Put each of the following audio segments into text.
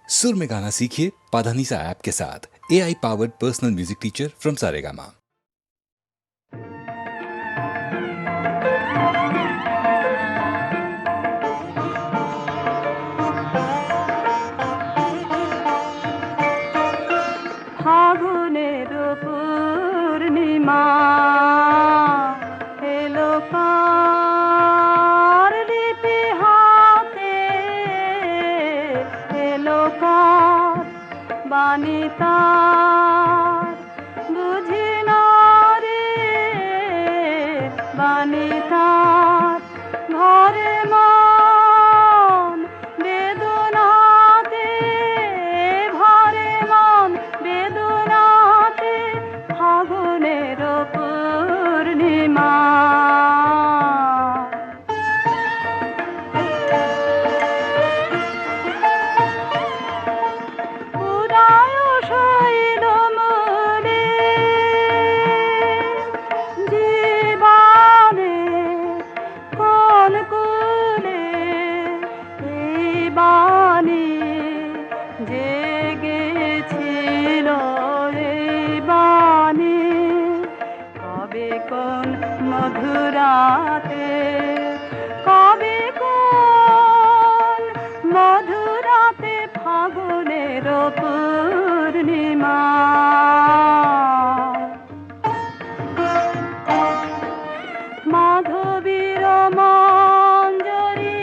सुर में गाना सीखिए पाधानीसा ऐप के साथ। AI powered personal music teacher from Saregama. ফাগুনের পূর্ণিমা এলো কার লিপি হাতে, এলো কার বাণী তার বুঝি না রে, বাণী তার ঘরে মন বেদনাতে, ভরে মন বেদনাতে ফাগুনের পূর্ণিমা। উদয় শৈল মূলে জীবনে কোন কুলে এই বাণী জেগেছিল, এই বাণী কবে কোন মধুরাতে, কবে কোন মধুরাতে ফাগুনের পূর্ণিমা। মাধবীর মঞ্জরি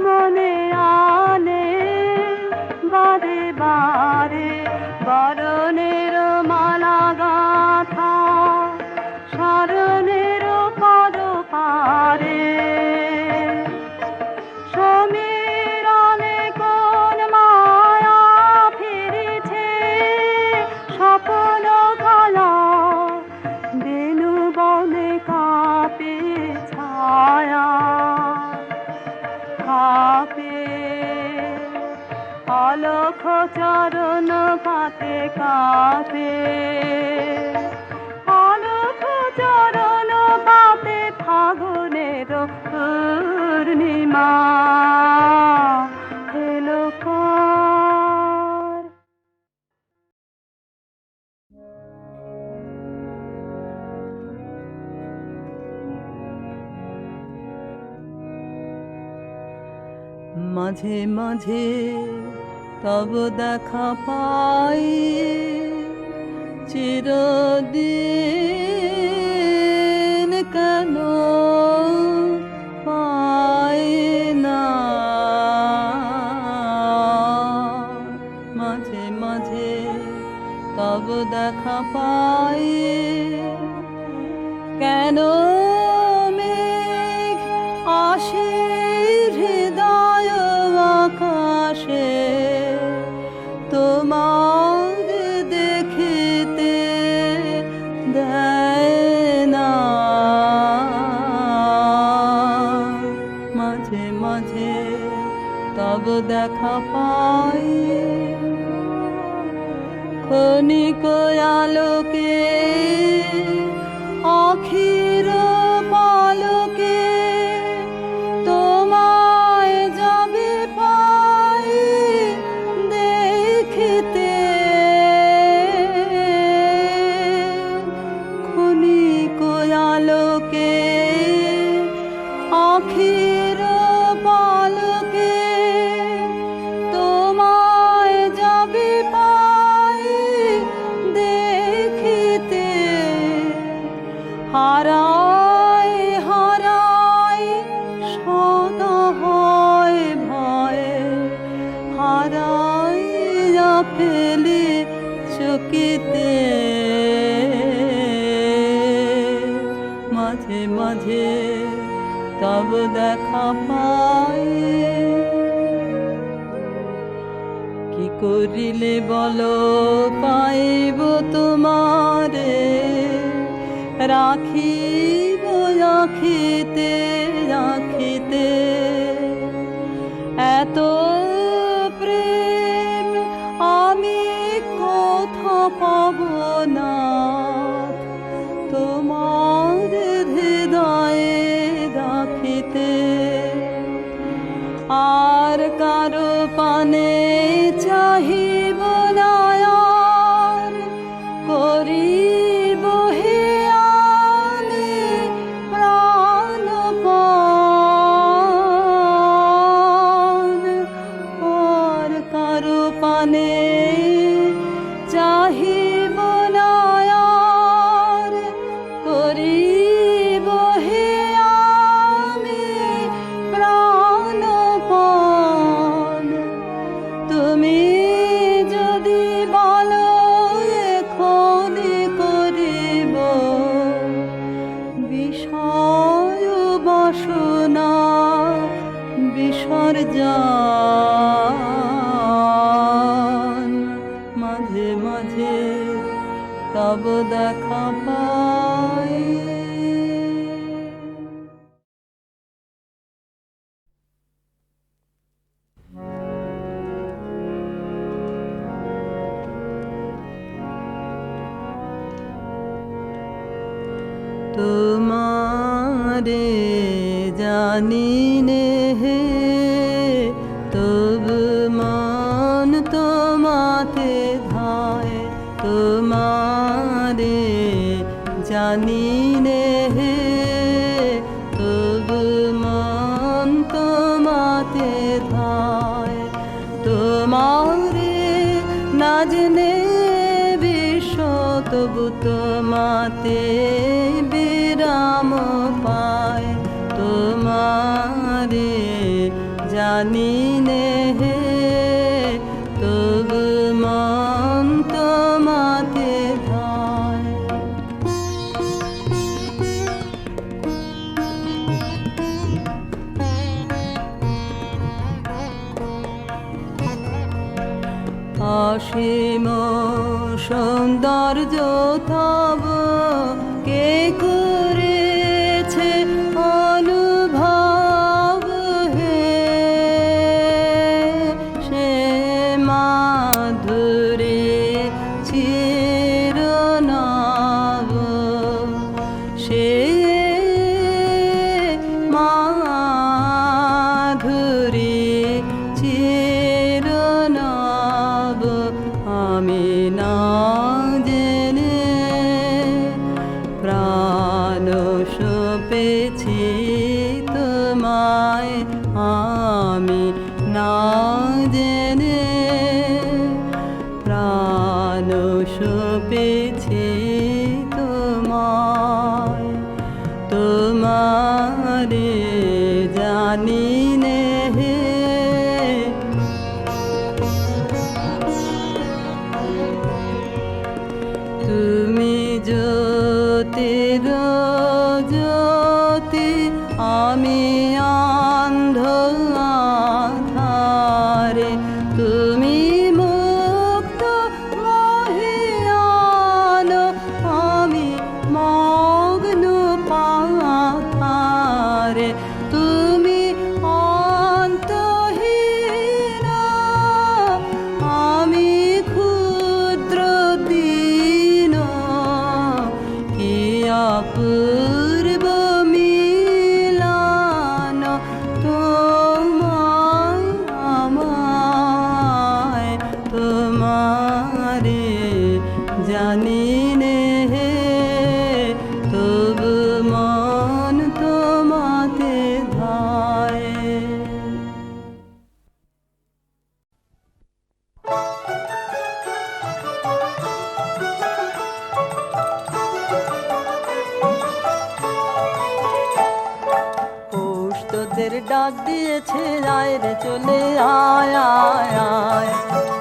মনে আনে বারে বারে, বরণের মালা গাথা শরণের পদ পারে। সমীরণে কোন মায়া ফিরেছে, স্বপ্ন কালা বেনু বনে কাঁপে ছায়া, কাঁপে অলখ চরণ পাতে, কাঁপে অলখ চরণ পাতে ফাগুনের পূর্ণিমা এলো কার। মাঝে মাঝে তব দেখা পাই, চিরদিন কেন পাই না। মাঝে মাঝে তব দেখা পাই, কেন মেঘ আসে হৃদয় আকাশে, তোমার দেখিতে দেয় না। মাঝে মাঝে তব দেখা পাই, ক্ষণিক আলোকে আখির পালকে তোমায় যাবে পাই দেখিতে। ক্ষণিক আলোকে আখির পালকে তোমায় যাবে পাই দেখিতে। হারায় হারায় সদা হয় ভয়ে, হারাইয়া ফেলি চকিতে। মাঝে মাঝে তব দেখা পাই, কি করিলে বলো পাইব তোমারে, রাখিব রাখিতে রাখিতে। এত প্রেম আমি কোথা পাব না, তোমার হৃদয়ে রাখিতে। আর কারো পানে চাহিব না আর, করিব হে আমি প্রাণপণ। আর কারো পানে চাহিব না আর, করিব হে আমি প্রাণপণ। তুমি যদি বলো এখনি করিব বিষয় বাসনা বিসর্জন, মাঝে মাঝে তব দেখা পাই। তোমারে জানি নে হে, তবু মন তোমাতে ধায়। তোমারে জানি নে হে, তবু মন তোমাতে ধায়। তোমারে না জেনে বিশ্ব তবু তোমাতে বিরাম পায়। তোমারে জানি নে হে, তবু মন তোমাতে ধায়। অসীম সৌন্দর্য তব কে করেছে অনুভব হে, সে মাধুরী চিরনব। সে মাধুরী চিরনব, আমি না জেনে প্রাণ সপেছি তোমায়। আমি না জেনে প্রাণ সপেছি তোমায়। তোমারে জানি নে হে, তুমি জ্যোতির জ্যোতি, আমি অন্ধ আধারে। তুমি মুক্ত মহিয়ান, আমি মগ্ন পাথারে। তুমি অন্তহীন, আমি ক্ষুদ্র দীন। কি অপূর্ব মিলন তোমায় আমায়। তোমারে জানি নে হে, তবু মন তোমাতে ধায়। পৌষ তোদের ডাক দিয়েছে, আয় রে চলে আয় আয় আয়।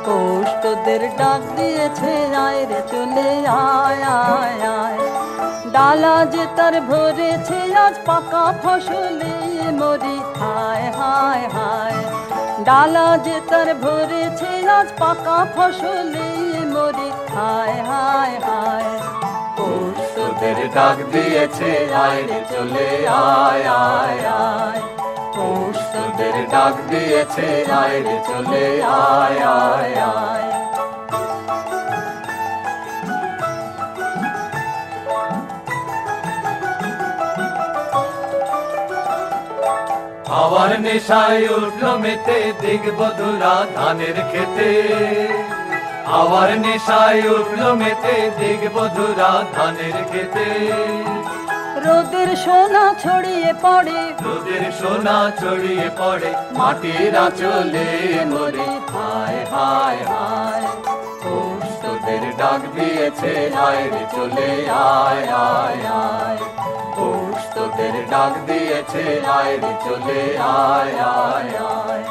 পৌষ তোদের ডাক দিয়েছে, আয় রে চলে আয় আয় আয়। ডালা যে তার ভরেছে আজ পাকা ফসলে মরি হায় হায় হায়। ডালা যে তার ভরেছে আজ পাকা ফসলে মরি হায় হায় হায়। পৌষ তোদের ডাক দিয়েছে, আয় রে চলে আয় আয় আয়। পৌষ তোদের ডাক দিয়েছে, আয় রে চলে আয় আয় আয়। হাওয়ার নেশায় উঠলো মেতে দিগবধুরা ধানের খেতে হাওয়ার নেশায় উঠলো মেতে দিগবধুরা ধানের খেতে রোদের সোনা ছড়িয়ে পড়ে রোদের সোনা ছড়িয়ে পড়ে মাটির আঁচলে মরে হায় হায় হায় পৌষ তোদের ডাক দিয়েছে আয় রে চলে আয় আয় আয় পৌষ তোদের ডাক দিয়েছে আয় রে চলে আয় আয় আয়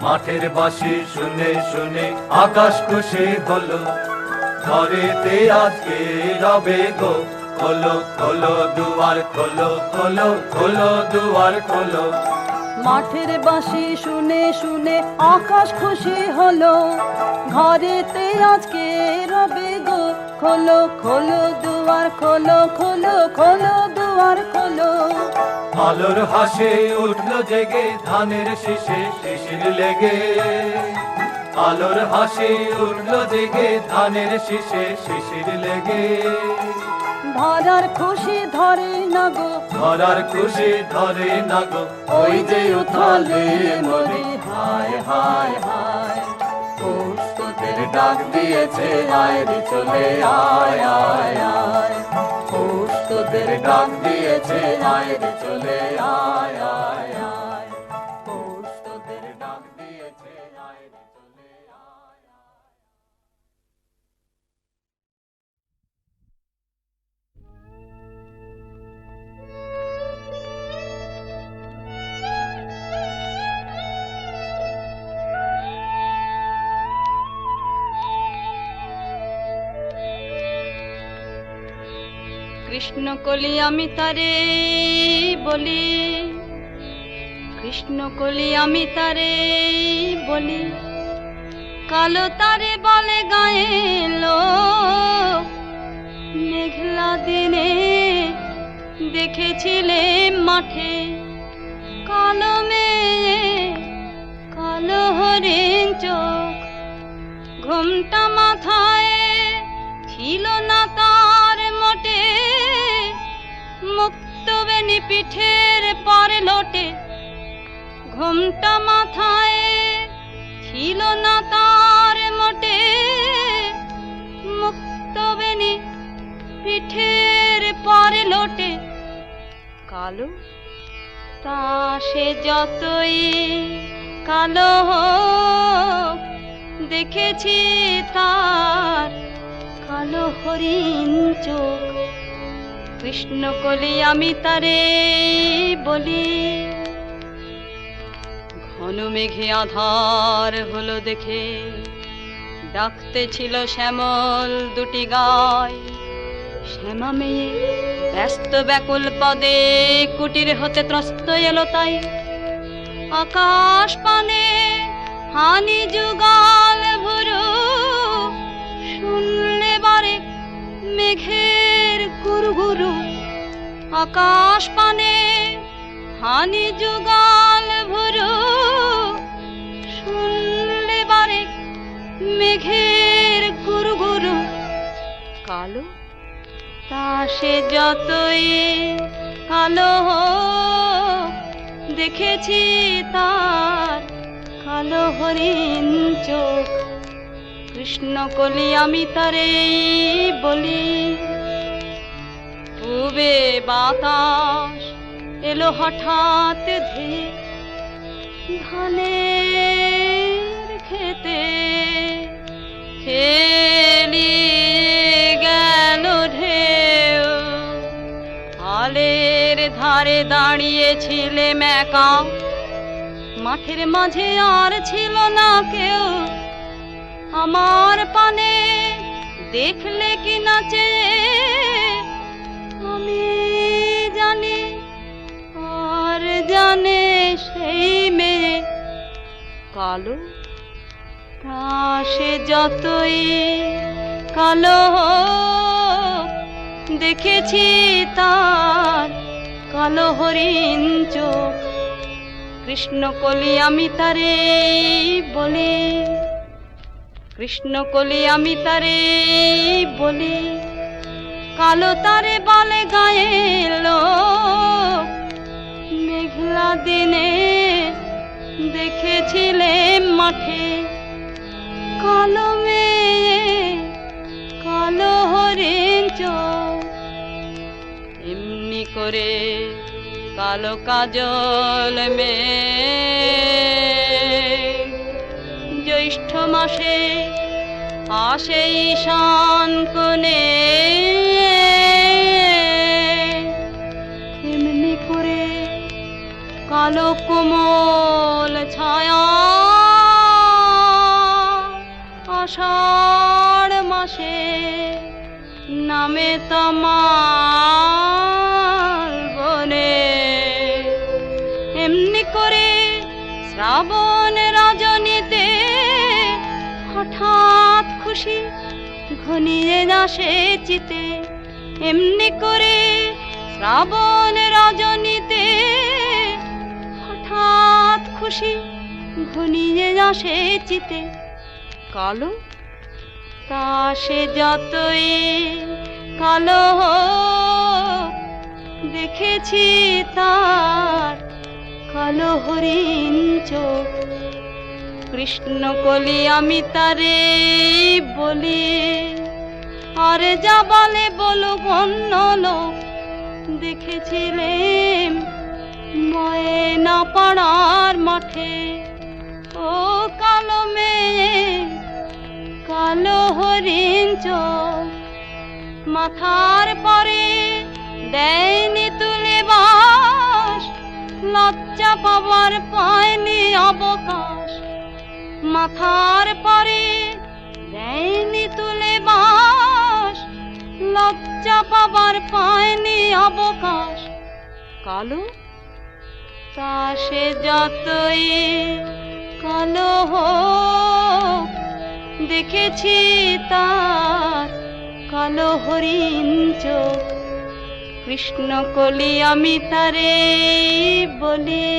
মাঠের বাঁশি শুনে শুনে আকাশ খুশি হলো ঘরেতে আজকে রবে গো খোলো খোলো দুয়ার খোলো খোলো খোলো দুয়ার খোলো মাঠের বাঁশি শুনে শুনে আকাশ খুশি হলো ঘরেতে আজকে রবে গো খোলো খোলো দুয়ার খোলো খোলো খোলো দুয়ার খোলো আলোর হাসে উঠলো জেগে ধানের শীষে শিশির লেগে আলোর হাসি উঠলো জেগে ধানের শীষে শিশির লেগে ধরার খুশি ধরে না গো ধরার খুশি ধরে না গো ওই যে উথালে মরি হায় হায় হায় পৌষ তোদের ডাক দিয়েছে আয় রে চলে আয় আয় আয় পৌষ তোদের ডাক দিয়েছে আয় রে চলে আয় আয় আয় পৌষ তোদের ডাক দিয়েছে আয় রে চলে আয় আয় কৃষ্ণ কলি আমি তারে বলি কৃষ্ণ কলি আমি তারে বলি কালো তারে বলে গায়ে লোক মেঘলা দিনে দেখেছিলে মাঠে কালো মেয়ে কালো হরিণ চোখ ঘুমটা মাথায় ছিল না তার মোটে মুক্ত বেনি পিঠের পরে লোটে ঘুমটা মাথায় ছিল না তার মোটে মুক্ত বেনি পিঠের পরে লোটে কালো তা সে যতই কালো হোক দেখেছি তার কালো হরিণ চোখ কৃষ্ণ কলি আমি তারে বলি ঘন মেঘে আধার হলো দেখে ডাকতে ছিল শ্যামল দুটি গায় শ্যামা মেয়ে ব্যস্ত ব্যাকুল পদে কুটির হতে ত্রস্ত এলো তাই আকাশ পানে হানি যুগাল ভুরু শুনলে বারে মেঘের গুরু গুরু আকাশ পানে হানি যুগাল ভুরু শুনলে বারে মেঘের গুরু গুরু কালো তা সে যতই কালো হোক দেখেছি তার কালো হরিণ চোখ কৃষ্ণ কলি আমি তারে বলি পূবে বাতাস এলো হঠাৎ ধেয়ে ধানের খেতে খেলি গেল ঢেউ আলের ধারে দাঁড়িয়েছিলে মেকা মাঠের মাঝে আর ছিল না কেউ আমার পানে দেখলে কি নাচে আমি জানি আর জানে সেই মেয়ে কালো তা সে যতই কালো হোক দেখেছি তার কালো হরিণ চোখ কৃষ্ণ কলি আমি তারে বলি কৃষ্ণকলি আমি তারে বলি, কালো তারে বলে গায়ে লোক। মেঘলা দিনে দেখেছিলেন মাঠে, কালো মেয়ে কালো হরিণ চোখ। এমনি করে কালো কাজল মেয়ে জ্যৈষ্ঠ মাসে আসে ঈশান কোণে। এমনি করে কালো কোমল ছায়া আষাঢ় মাসে নামে তমাল বনে। এমনি করে শ্রাবণ রজনীতে হঠাৎ খুশি ঘনিয়ে আসে চিতে। এমনি করে শ্রাবণ রজনীতে হঠাৎ খুশি ঘনিয়ে আসে চিতে। কালো তা সে যতই কালো হোক, দেখেছি তার কালো হরিণ চোখ। কৃষ্ণকলি আমি তারে বলি, আরে যা বলে বলো অন্য লোক। দেখেছিলেন ময়না পাড়ার মাঠে, ও কালো মেয়ে কালো হরিণ চোখ। মাথার পরে দেয়নি তুলে বাস, লজ্জা পাবার পায়নি অবকাশ। মাথার পরে দেয়নি তুলে বাস, লজ্জা পাবার পায়নি অবকাশ। কালো তা সে যতই কালো হোক, দেখেছি তার কালো হরিণ চোখ। কৃষ্ণকলি আমি তারে বলি।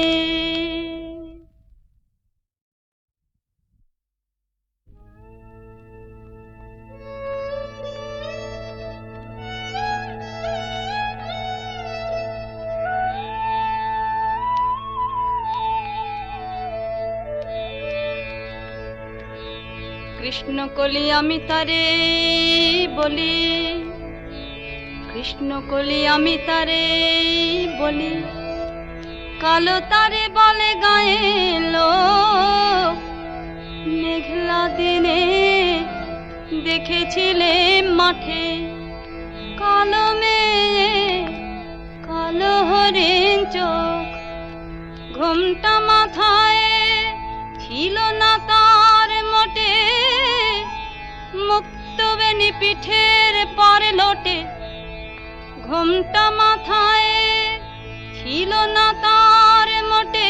কৃষ্ণকলি আমি তারে বলি, কৃষ্ণকলি আমি তারে বলি, কালো তারে বলে গায়ে লোক। মেঘলা দিনে দেখেছিলেন মাঠে, কালো মেয়ে কালো হরিণ চোখ। ঘোমটা মাথায় ছিল না তার মোটে, মুক্তবেণী পিঠের পরে লোটে। ঘোমটা মাথায় ছিল না তার মোটে,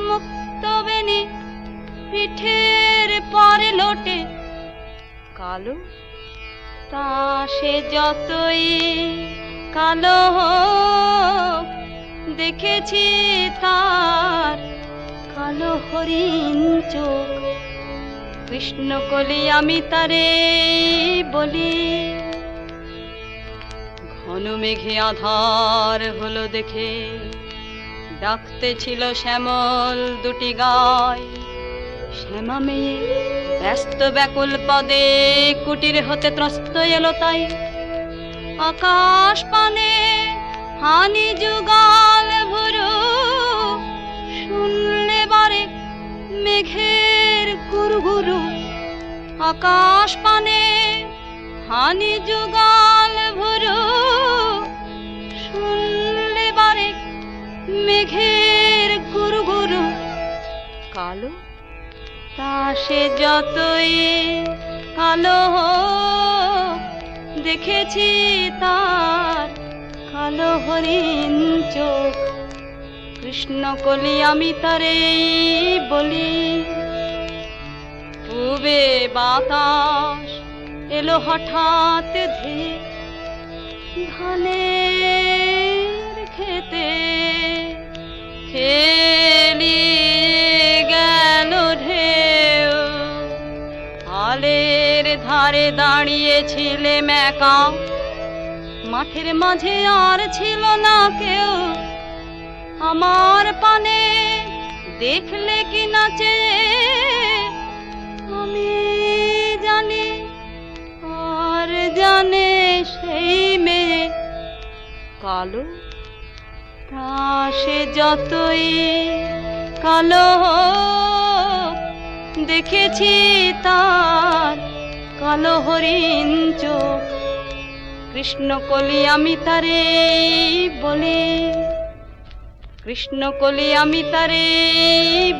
মুক্তবেণী পিঠের পরে লোটে। কালো তা সে যতই কালো হোক, দেখেছি তার কালো হরিণ চোখ। কৃষ্ণকলি আমি তারে বলি, ঘন মেঘে আধার হলো দেখে ডাকতে ছিল শ্যামল দুটি গায়। শ্যামা মেয়ে ব্যস্ত ব্যাকুল পদে কুটির হতে ত্রস্ত এলো তাই। আকাশ পানে হানি যুগাল ভুরু, শুনলে বারে মেঘের গুরুগুরু। আকাশ পানে হানি যুগাল ভুরু, শুনলে বারে মেঘের গুরুগুরু। কালো তা সে যতই কালো হোক, দেখেছি তার কালো হরিণ চোখ। কৃষ্ণকলি আমি তারে বলি, পূবে বাতাস এলো হঠাৎ ধেয়ে, ধানের খেতে খেলি গেল ঢেউ। ছিলেম একা, মাঠের মাঝে আর ছিল না কেউ, আমার পানে দেখলে কি নাচে আমি জানি, আর জানে সেই মেয়ে কালো, তা সে যতই কালো হোক, দেখেছি তার কালো হরিণ চোখ। কৃষ্ণকলি আমি তারে বলি, কৃষ্ণকলি আমি তারে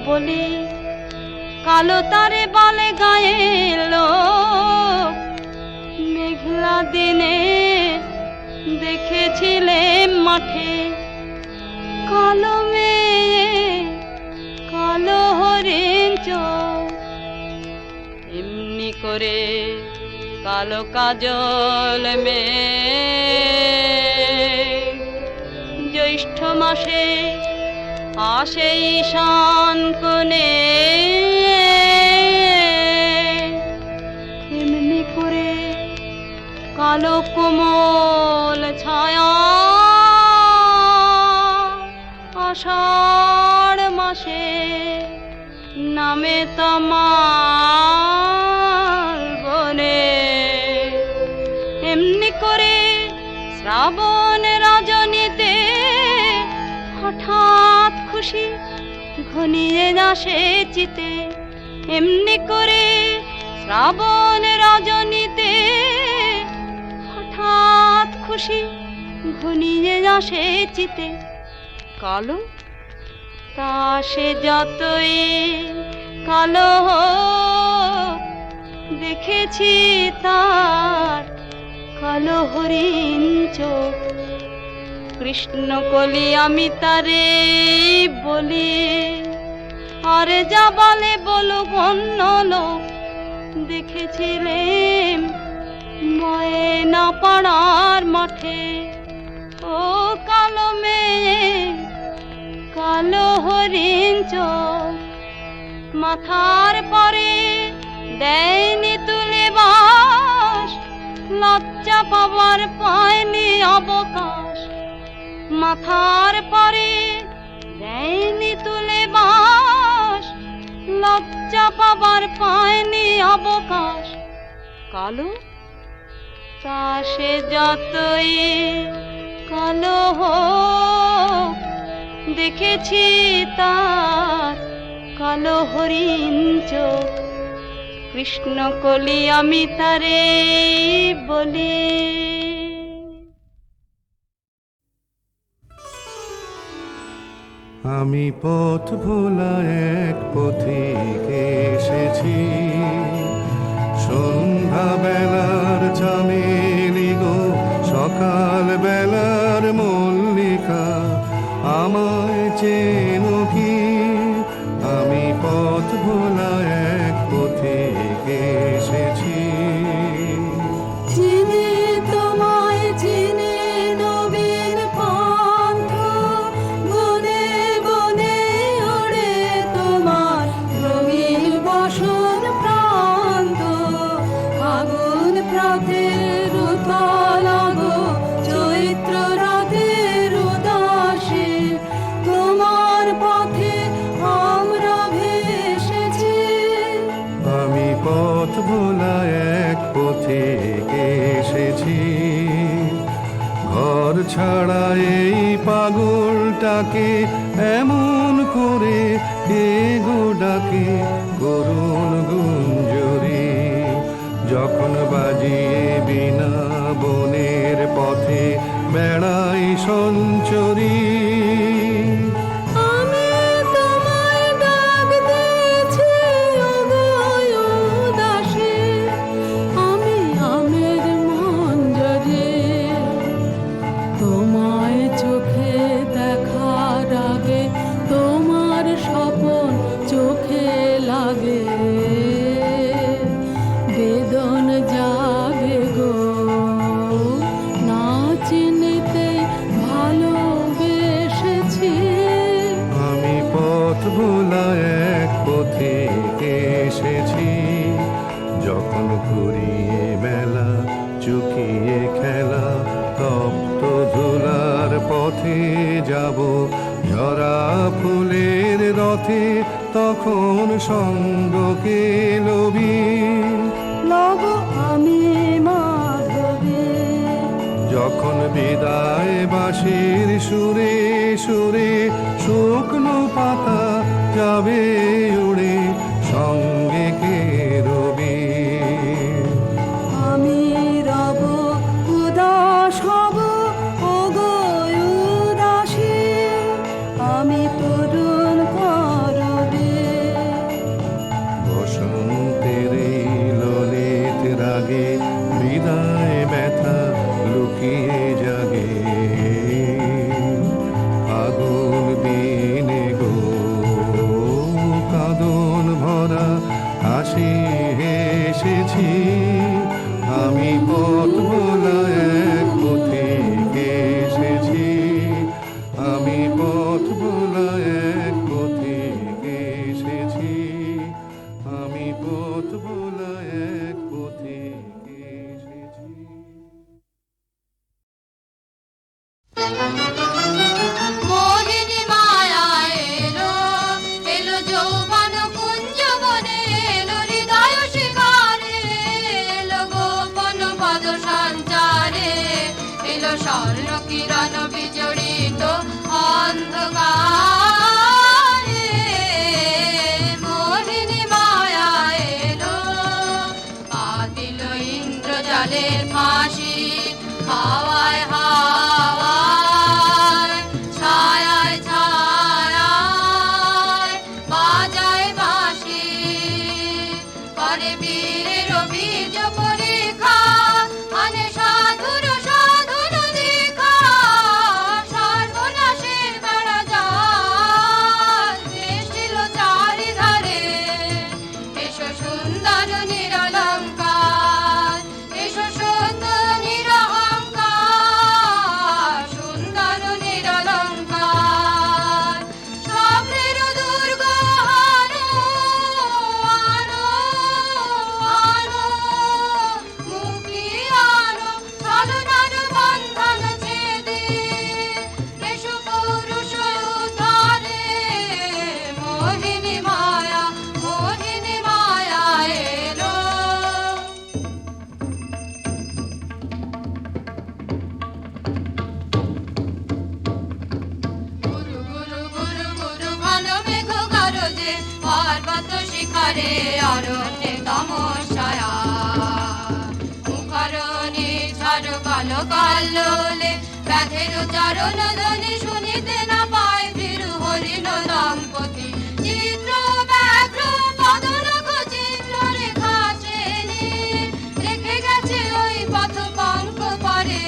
বলি, কালো তারে বলে গায়ে লোক। মেঘলা দিনে দেখেছিলেন মাঠে কালো মেয়ে, কালো হরিণ চোখ। এমনি করে কালো কাজল মেয়ে জ্যৈষ্ঠ মাসে আসে ঈশান কোণে, এমনি করে কালো কোমল ছায়া আষাঢ় মাসে নামে তমাল বনে। এমনি করে শ্রাবণ রজনীতে হঠাৎ খুশি ঘনিয়ে আসে চিতে। এমনি করে শ্রাবণ রজনীতে হঠাৎ খুশি ঘনিয়ে আসে চিতে। কালো, তা সে যতই কালো হোক, দেখেছি তার কালো হরিণ চোখ। কৃষ্ণকলি আমি তারে বলি, আরে যা বলে বলুক অন্য লোক। দেখেছিলেন ময়না পাড়ার মাঠে ও কালো মেয়ে, কালো হরিণ চোখ। মাথার পরে দেয়নি তুলে বাস, লজ্জা পাবার পায়নি অবকাশ। মাথার পরে দেয়নি তুলে বাস, লজ্জা পাবার পায়নি অবকাশ। কালো, তা সে যতই কালো হোক, দেখেছি তার কালো হরিণ চোখ। কৃষ্ণকলি আমি তারে বলি। আমি পথ ভোলা এক পথিক এসেছি, সন্ধ্যা বেলার চামেলি গো, সকাল বেলার মল্লিকা, আমায় চেনো কি? আমি পথ ভোলা এক পথিক এসেছি। চিনি তোমায় চিনি নবীন পন্থ, বনে বনে ওড়ে তোমার রঙিন বসন প্রান্ত। আগুন প্রাতের উতলাগ চৈত্র রাতের উদাসী, তোমার পথে আমরা ভেসেছি। আমি পথ ভোলা এক পথিক এসেছি। ঘর ছাড়া এই পাগলটাকে এমন করে কে গো ডাকে করুণ গুঞ্জরি, যখন বাজিয়ে বিনা বনের পথে বেড়াই সঞ্চরী। আমি তোমায় ডাক দিয়েছি ওগো উদাসী, আমি আমের মঞ্জরি। তোমায় চোখে দেখার আগে তোমার স্বপন চোখে লাগে, বেদন জাগে গো না চিনিতে ভালোবেসে। পথে তখন সঙ্গকে লবি, লব আমি মাধবী। যখন বিদায় বাঁশির সুরে সুরে শুকনো পাতা যাবে উড়ে, সঙ্গে কে রবি। আমি রব উদাস হব, ওগো উদাসী, আমি তরুণ করবে। বসন্তের এই ললিত রাগে বিদায় ব্যথা লুকিয়ে জাগে, ফাগুন দিনে গো কাঁদন ভরা হাসি হেসেছি, আমি পথ ভোলা এক পথিকে এসেছি, আমি পথ ভোলা এক পথিকে এসেছি, আমি পথ ভোলা এক পথিকে এসেছি। মোহিনী মায়া এলো, এলো যৌবন কুঞ্জ বনে, এলো হৃদয় শিকারে, এলো গোপন পদ সঞ্চারে, এলো স্বর্ণ কিরণ বিজড়িত অন্ধকারে। মোহিনী মায়া এলো, পাতিল ইন্দ্রজালের ফাঁসি, হাওয়ায় হাওয়ায়, ছায়ায় ছায়ায় বাজায় বাঁশি, করে বীরের বীজ পরীক্ষা, আনে সাধুর সাধুর দীক্ষা, সর্বনাশের বেড়া জাল সৃষ্টিল চারিধারে। এসো সুন্দর নিরলঙ্কার, এসো সুন্দর নিরহংকার, সুন্দর নিরলঙ্কার, স্বপ্নের দুর্গ হারো, আনো আনো মুক্তি আনো, ছলনার বন্ধন ছেদে, এসো পৌরুষ উদ্ধারে। মোহিনী মায়া, মোহিনী মায়া এলো। গুরু গুরু গুরু গুরু ঘন মেঘ গরজে, পর্বত শিখরে অরণ্যে তমস্যায়া, মুখরণে ঝড় কালো কাল্লোলে, ব্যাঘের চরণ ধ্বনি শুনিতে না পায় ভীরু হরিণ দম্পতি, চিত্র ব্যাঘ্র পদনখ চিহ্ন রেখা চেনে, রেখে গেছে ওই পথ পঙ্ক পরে,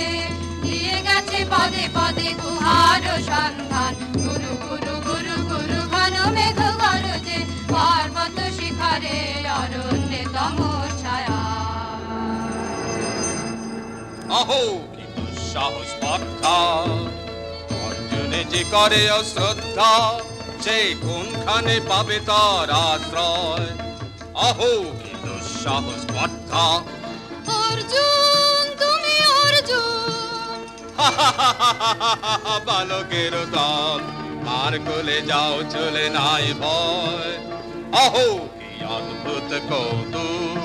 দিয়ে গেছে পদে পদে গুহার সন্ধান। গুরু গুরু গুরু গুরু ঘন মেঘ গরজে, পর্বত শিখরে অরণ্যে তমস্যায়া। অহো কি দুঃসাহস স্পর্ধা, অর্জুনে যে করে অশ্রদ্ধা, সে কোনখানে পাবে তার আশ্রয়। অহো কি দুঃসাহস স্পর্ধা। অর্জুন তুমি অর্জুন, বালকের দল, আর কোলে যাও চলে নাই ভয়। অহো কি অদ্ভুত কৌতুক।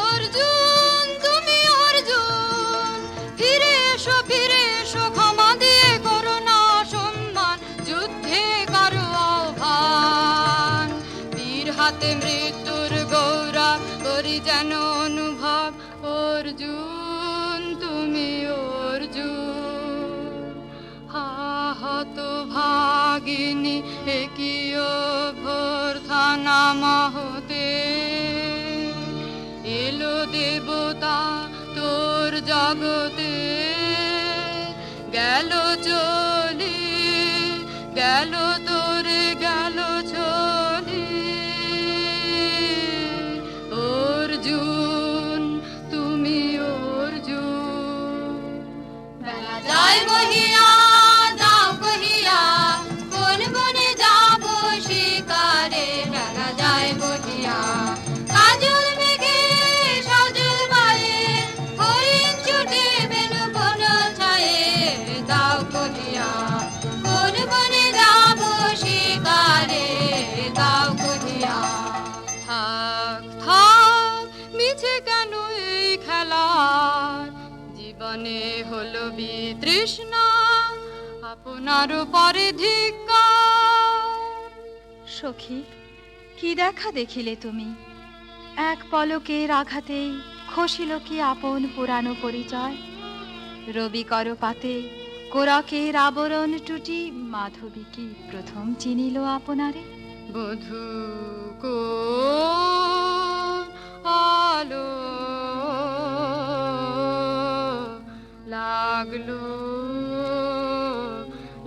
অর্জুন তুমি অর্জুন, ফিরে এসো ক্ষমা দিয়ে করুণা সম্মান, যুদ্ধে কারো আহ্বান, বীর হাতে মৃত্যুর গৌরব করি যেন অনুভব। অর্জুন তুমি অর্জুন, আহত ভাগিনী একই অভ্যর্থনা মহতে, এলো দেবতা তোর জগতে, গেল চলে গেল তোরে গেল চলে। অর্জুন তুমি অর্জুন, বেলা যায় বহিয়া দাও কহিয়া, কোন বনে যাব শিকারে, বেলা যায় বহিয়া কাজল মেঘে সজল বায়ে, হরিণ ছুটে বেনু বন ছায়ে, দাও কহিয়া কোন বনে যাব শিকারে। মনে হলো বিতৃষ্ণা, আপনার পরে ধিক্কার। সখী, কি দেখা দেখিলে তুমি? এক পলকের আঘাতেই খসিল কি আপন পুরানো পরিচয়? রবি করপাতে কোরকের আবরণ টুটি মাধবী কি প্রথম চিনিল আপনারে? বধূ কো আলো লাগলো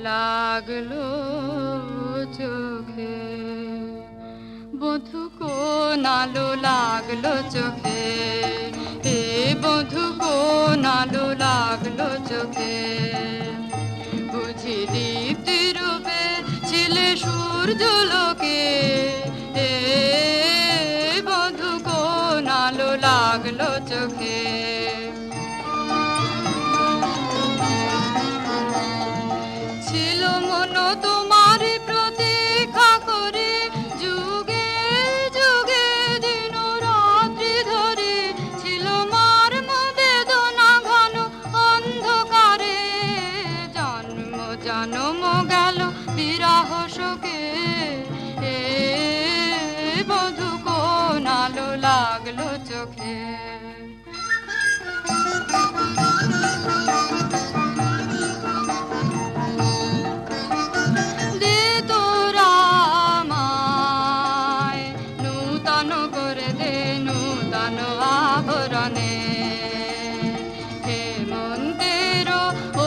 লাগলো চোখে, বধূ কোন আলো লাগলো চোখে, এ বধূ কোন আলো লাগলো চোখে। বুঝি দীপ্তি রূপে ছিলে সূর্যলোকে, এ বধূ কোন আলো লাগলো চোখে। ছিল মন তোমার প্রতীক্ষা করে, যুগে যুগে দিন রাত্রি ধরে, ছিল মর্ম বেদনা ঘন অন্ধকারে। জন্ম জন্ম গেল বিরহ শোকে, এ বধূ কোন আলো লাগলো চোখে। দে তোরা আমায় নূতন করে দে, নূতন আভরণে। হেমন্তের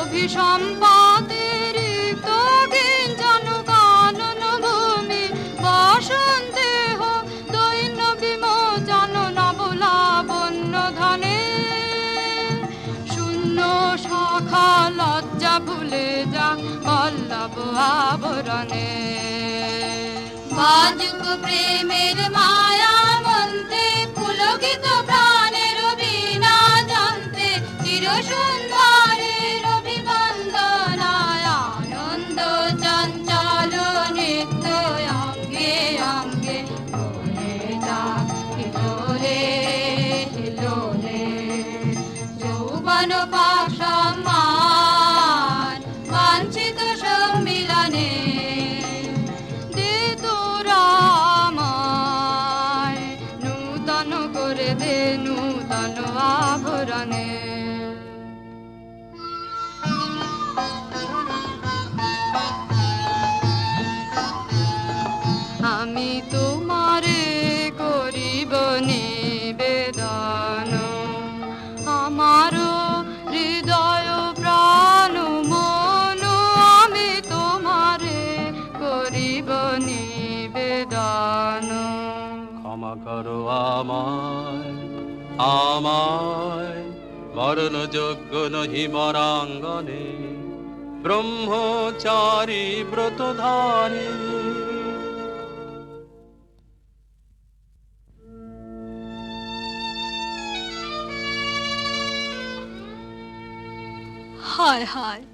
অভিসম্পাতে রিক্ত কিঞ্চন কানন ভূমি, বসন্তে হোক দৈন্য বিমোচন নব লাবণ্য ধনে। শূন্য শাখা লজ্জা ভুলে যা বল্লভ আবরণে। বাজুক প্রেমের মায়া মন্ত্রে, পুলকিত প্রাণের বীণা যন্ত্রে, চির সুন্দরের অভিবন্দনায় আনন্দ চঞ্চল নিত্য অঙ্গে অঙ্গে বলে যাক হিলোলে হিলোলে। যৌবন পাশমান বাঞ্ছিত সম্মিলনে, দে তোরা আমায় নূতন করে দে, নূতন আভরণে। আমি তোমারে করিব নিবেদন, আমারও হৃদয় প্রাণ মন, আমি তোমারে করিব নিবেদন। ক্ষমা করো আমায়, আমায় মরণ যোগ্য নহি মরাঙ্গনে, ব্রহ্মচারী ব্রতধারী। হায় হায়,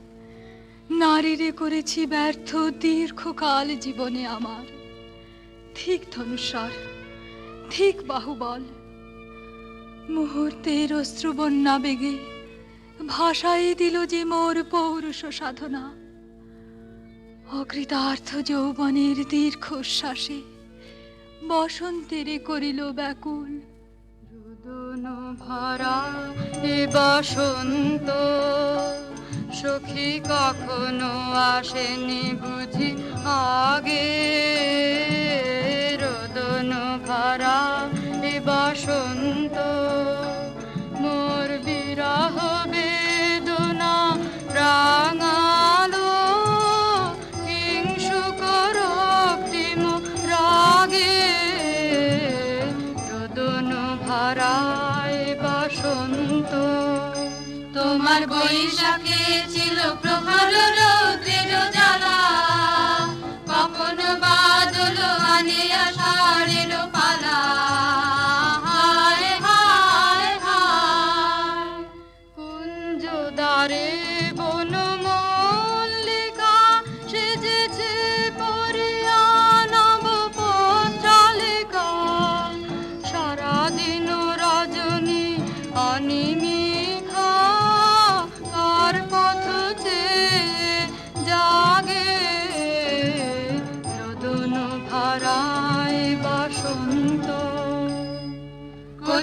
নারীরে করেছি ব্যর্থ দীর্ঘকাল জীবনে আমার। ঠিক ধনুস্বর, ঠিক বাহুবল, মুহূর্তের অশ্রুবন্যা বেগে ভাষায় দিল যে মোর পৌরুষ সাধনা। অকৃতার্থ যৌবনের দীর্ঘশ্বাসে বসন্তেরে করিল ব্যাকুল। রুদন ভরা এ বসন্ত, সখী কখনো আসেনি বুঝি আগে। রোদন ভরা এ বসন্ত, মোর বিরহ বেদনা রাঙালো, হিংসুক রক্তিম রাগে। রোদন ভরা এ বসন্ত, তোমার বৈশাখে ছিল প্রখর রৌদ্রের জ্বালা, কখনো বাদল আনে আষাঢ়ের পালা। হায় হায় হায়, কুঞ্জ দ্বারে বন মল্লিকা সেজেছে পরিয়া নব পত্রালিকা। সারাদিন রজনী অনিমিখা,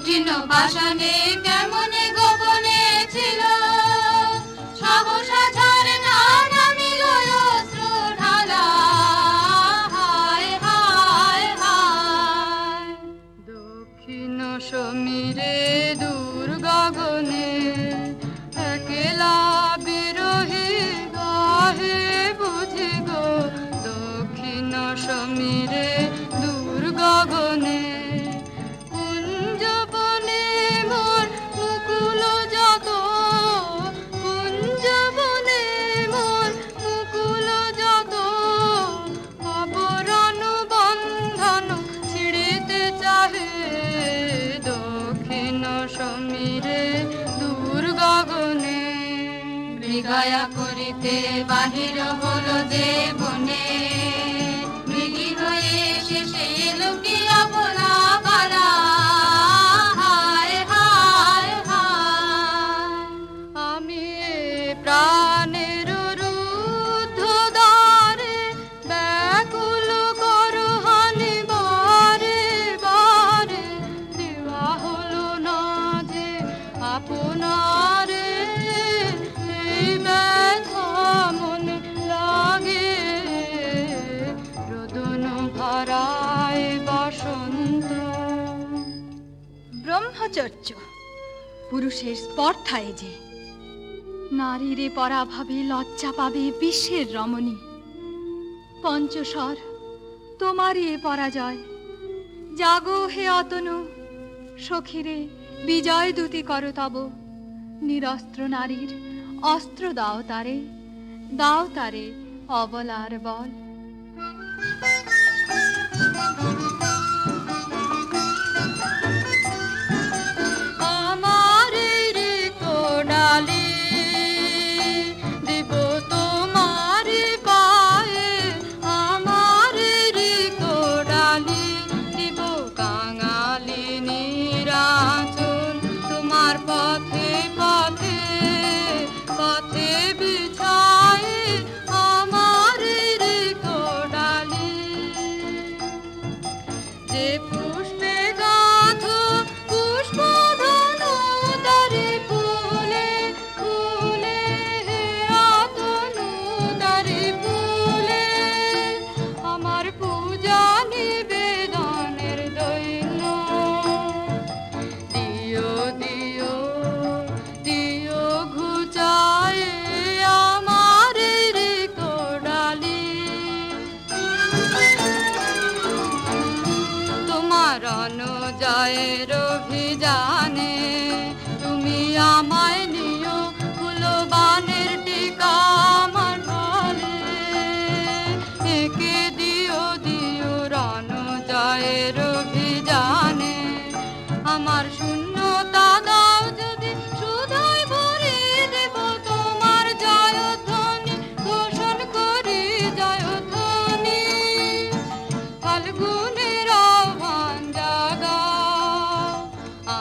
কঠিন পাষাণে কেমনে গোপনে ছিল সহসা ঝড় না নামিল অস্ত্র ঢালা। হায় হায় হায় দক্ষিণ সমীরে দূর গগনে একলা বিরোহী গাহে বুঝি গো। দক্ষিণ সমীরে দূর গগনে কুঞ্জবনে মোর মুকুল যত, কুঞ্জবনে মোর মুকুল যত আবরণ বন্ধন ছিড়িতে চাহে। দক্ষিণ সমীরে দূর গগনে মৃগয়া করিতে বাহির হল যে বনে, মৃগী হয়ে শেষে এলো কি আপনা পালা। হায় হায় হায় আমি এ প্রাণের রুদ্ধ দ্বারে ব্যাকুল করো হানি বারে বারে। দেওয়া হলো না যে আপনারে এই ব্যথা মনে লাগে। রোদন ভরায় বসন্ত। ব্রহ্মচর্য পুরুষের স্পর্ধায় যে নারীরে পরাভাবে লজ্জা পাবে বিশ্বের রমণী। পঞ্চস্বর তোমারই এ পরাজয়। জাগো হে অতনু, সখীরে বিজয় দূতি করো তব। নিরস্ত্র নারীর অস্ত্র দাও তারে, দাও তারে অবলার বল। আমার রে কোডালি দিব তোমার পায়ে, আমার রে কোডালি দিব কাঙালি নিরাচল। তোমার পথে পথে পথে বিছায় আমার রে কোডালি। যে পুষ্পে গাঁথো পুষ্পধনু তারে ফুলে ফুলে হে আতনু তারে ফুলে। আমার পূজা নিবেদনের দৈন্য দিও দিও দিও ঘুচায় আমার রে কোডালি। তোমার অনুজয়ের অভিযানে তুমি আমায় নিও ফুলবানের টিকা আমার গলে। একে দিও দিও রণজয়ের অভিযানে আমার শূন্যতা দাও যদি শুধুই ভরিয়ে দেব তোমার জয়ধ্বনি ঘোষণ করি জয়ধ্বনি। ফাল্গুনের আহ্বান জাগাও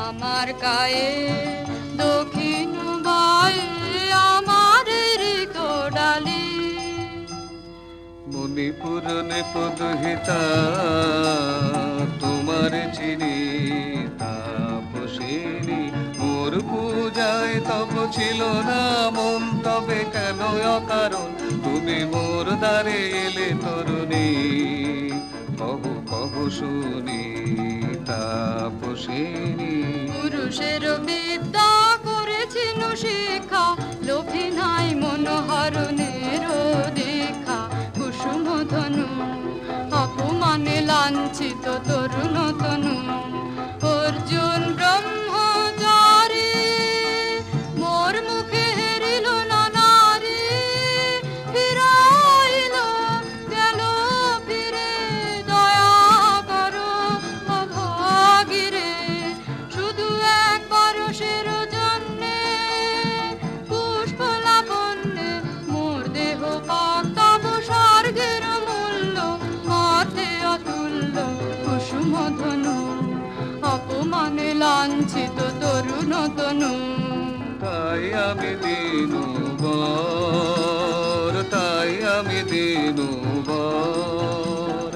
আমার গায়ে দক্ষিণ বায়ে আমার রে কোডালি। মণিপুরনে পদহিতা তোমার চিনি তাপসিনী। মোর পূজায় তব ছিল না মন, তবে কেন অকারণ তুমি মোর দ্বারে এলে তরুণী। কহু কহু শুনি তাপসিনী। পুরুষের বিদ্যা করেছিল শিক্ষা, লোভী নাই মনোহরণের দীক্ষা। কুসুম ধনু অপমানে লাঞ্ছিত তরুণ তনু। অর্জুন ব্রহ্মচারী মোর মুখে হেরিল না নারী। ফিরাইল গেল ফিরে দয়া করো অভাগীরে। শুধু একবার সের জন্যে পুষ্প লাবণ্যে মোর দেহ পাতাব স্বর্গের মূল্য অর্থে অতুল্য। কুসুম ধনু অপমানে লাঞ্ছিত তরুণ তনু। তাই আমি দিনু বর, তাই আমি দিনু বর।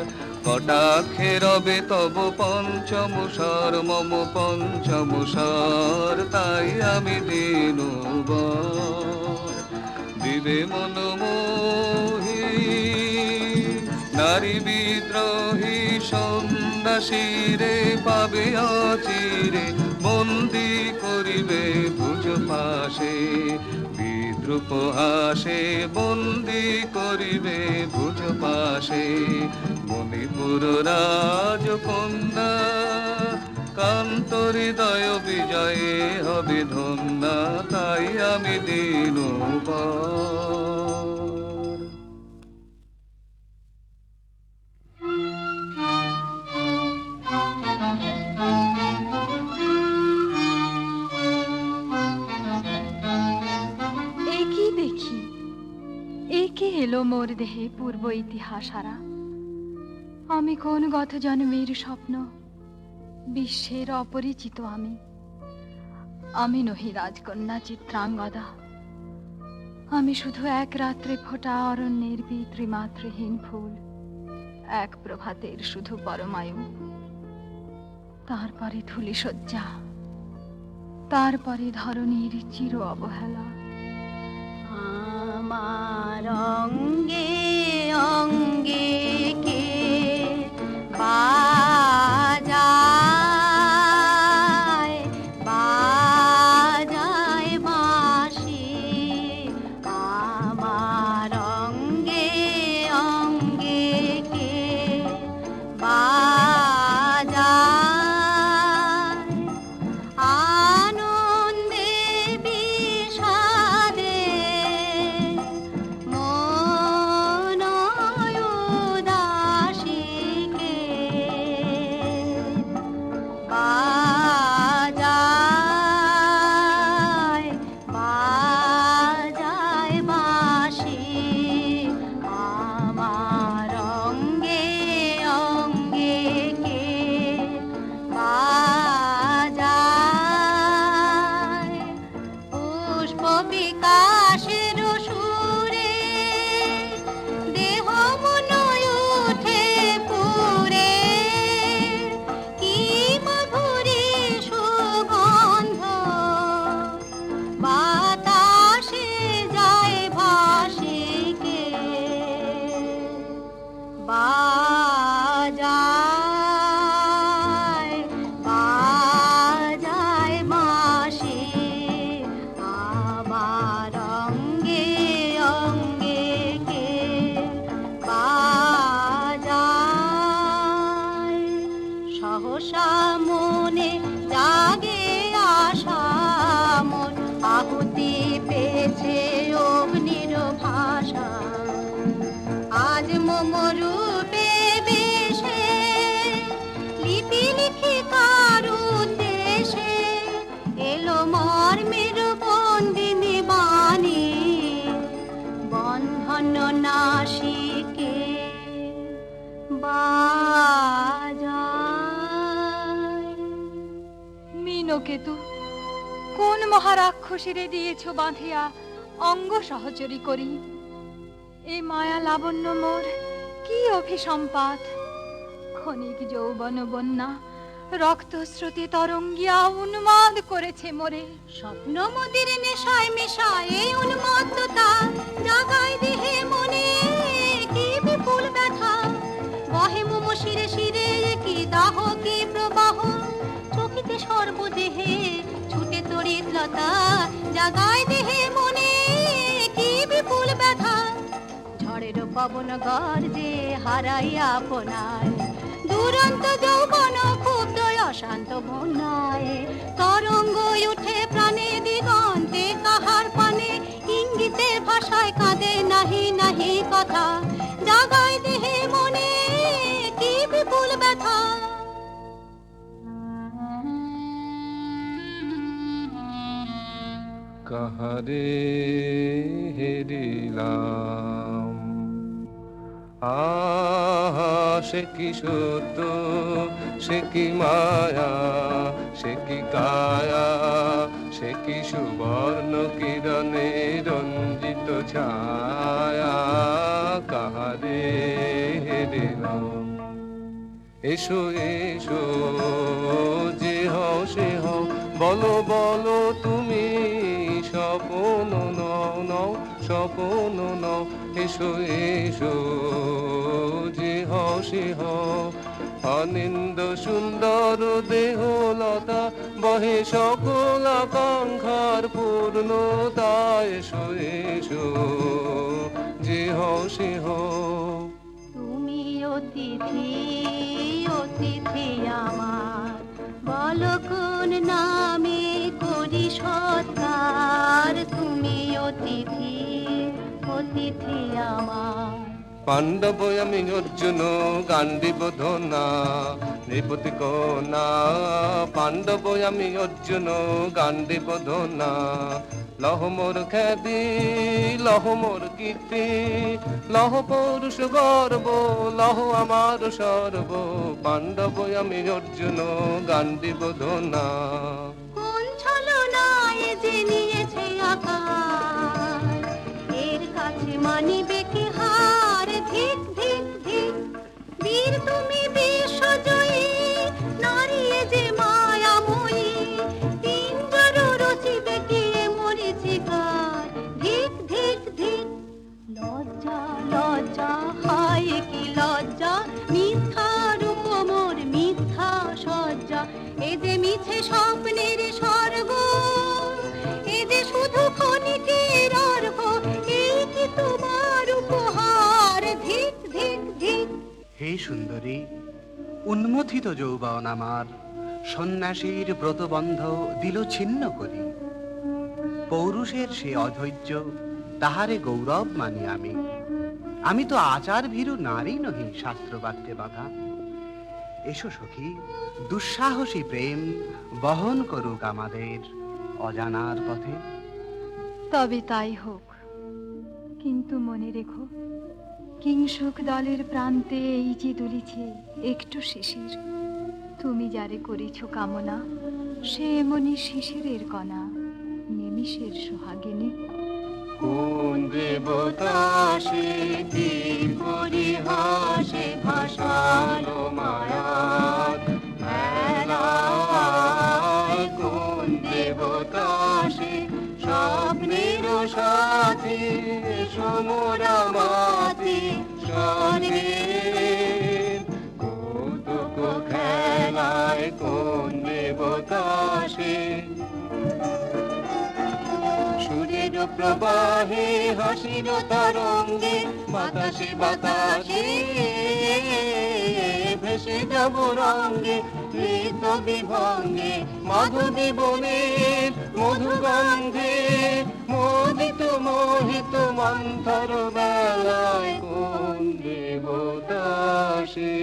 কটা সাক্ষে রবে তব পঞ্চম স্বর মম পঞ্চম স্বর, তাই আমি দিনবর দিবে মনমোহী নারী বিদ্রোহী সন্ন্যাসীরে পাবে অচিরে, বন্দি করিবে ভুজ পাশে বিদ্রুপ হাসে, বন্দি করিবে ভুজ পাশে। মণিপুর রাজকন্যা কান্ত হৃদয় বিজয়ে হবে ধন্যা, তাই আমি দিনবর। একই দেখি, একে এলো মোর দেহে পূর্ব ইতিহাস হারা। আমি কোন গত জন্মের স্বপ্ন, বিশ্বের অপরিচিত আমি। আমি নহি রাজকন্যা চিত্রাঙ্গদা, আমি শুধু এক রাত্রে ফোটা অরণ্যের পিতৃমাতৃহীন ফুল, এক প্রভাতের শুধু পরমায়ু। তারপরে ধুলি শয্যা, তারপরে ধরণীর চির অবহেলা। আমার অঙ্গে অঙ্গে কে বাজায় বাজায় বাঁশি, আমার অঙ্গে অঙ্গে কে বাজায় আনন্দে বিষাদে মন উদাসীকে বাজায় বাজায় বাঁশি, আমার অঙ্গে অঙ্গে কে বাজায় পুষ্প বিকাশের সুরে দেহ মন উঠে পুরে, কি মধুরী সুগন্ধ বাতাসে যায় ভাসিকে বাজায় বাজায় বাঁশি, আমার অঙ্গে অঙ্গে কে বাজায় সহসা মনে জাগে আশা মন, আহুতি পেয়েছে অগ্নির ভাষা। আজ মম রূপে বেশে লিপি লিখি কার উদ্দেশে এলো মর্মের বন্দিনী বাণী, বন্ধন নাশিকে বাজায়। মীনকেতু, কোন মহারাক্ষসীরে দিয়েছ বাঁধিয়া অঙ্গ সহচরী করি? এ মায়া লাবণ্য মোর কি অভিসম্পাত, ক্ষণিক যৌবন বন্যা রক্তস্রোতে তরঙ্গিয়া উন্মাদ করেছে মোরে। স্বপ্ন মদির নেশায় মেশায় উন্মত্ততা জাগায় দেহে মনে কি বিপুল ব্যথা, বহে মম শিরে শিরে কি দাহ কি প্রবাহ, চকিতে সর্বদেহে ছুটে তড়িৎ লতা, জাগায় দেহে মনে কি বিপুল ব্যথা। ঝড়ের পবন গর্জে হারাইয়া আপনায় দুরন্ত যৌবন ক্ষুব্ধ অশান্ত বন্যায়, তরঙ্গ উঠে প্রাণে দিগন্তে কাহার পানে, ইঙ্গিতের ভাষায় কাঁদে নাহি নাহি কথা, জাগায় দেহে মনে কি বিপুল ব্যথা। কাহারে হেরিলাম, আহা সে কি সত্য, সে কি মায়া, সে কি কায়া, সে কি সুবর্ণ কিরণে রঞ্জিত ছায়া, কাহারে হেরিলাম। এসো এসো যে হও সে হও, বলো বলো তুমি স্বপ্ন নাও নাও, স্বপ্ন নাও। এসো এসো যে হও সে হও, অনিন্দ সুন্দর দেহলতা বহে সকল আকাঙ্ক্ষার পূর্ণতা। এসো এসো যে হও সে হও। তুমি অতিথি অতিথি আমার, বলো কোন নামে করি সৎকার। তুমি অতিথি অতিথি আমার। পাণ্ডব আমি অর্জুন গান্ডীব ধনা, নৃপতি কন্যা। পাণ্ডব আমি অর্জুন গান্ডীব ধনা, লহ মোর খ্যাতি লহ মোর কীর্তি, লহ পৌরুষ গর্ব লহ আমার সর্ব। পাণ্ডব আমি অর্জুন গান্ডীব ধনা। কোন ছলনায় যে নিয়েছে আকার, এর কাছে মানিবে কি হার। ধিক ধিক ধিক, বীর তুমি বিশ্বজয়ী, নারী এ যে মায়াময়ী। তিনজর রচিবে কি মরীচিকার। ধিক ধিক ধিক, লজ্জা লজ্জা হায় কি লজ্জা। মিথ্যা রূপ মোর মিথ্যা সজ্জা, এ যে মিছে স্বপ্নের স্বর্গ, এ যে শুধু ক্ষণিকের অর্ঘ। এই কি তোমার উপহার। ধিক ধিক ধিক। হে সুন্দরী, উন্মথিত যৌবন আমার সন্ন্যাসীর ব্রতবন্ধ দিল ছিন্ন করি। পৌরুষের সে অধৈর্য, তাহারে গৌরব মানি আমি। আমি তো আচার ভীরু নারী নহি, শাস্ত্রবাক্যে বাধা। এসো সখী, দুঃসাহসী প্রেম বহন করুক আমাদের অজানার পথে। তবে তাই হোক, কিন্তু মনে রেখো, কিংসুক দলের প্রান্তে এই যে দুলিছে একটু শিশির। তুমি যারে করিছ কামনা, সে এমনি শিশিরের কণা, নিমিষের সোহাগিনী। কোন দেবতা সে কি পরিহাসে ভাসালো মায়ার মেলায়। কোন দেবতা সে স্বপ্নের সাথী, সমরা মাতি স্বরে কৌতুক খেলায়। কোন দেবতা সে সুরের প্রবাহে হাসির তরঙ্গে, বাতাসে বাতাসে ভেসে যাব রঙ্গে। নৃত্য বিভঙ্গে মাধবী বনের মধুগন্ধে, মোদিত মোহিত মন্থর বেলায়। কোন দেবতা সে?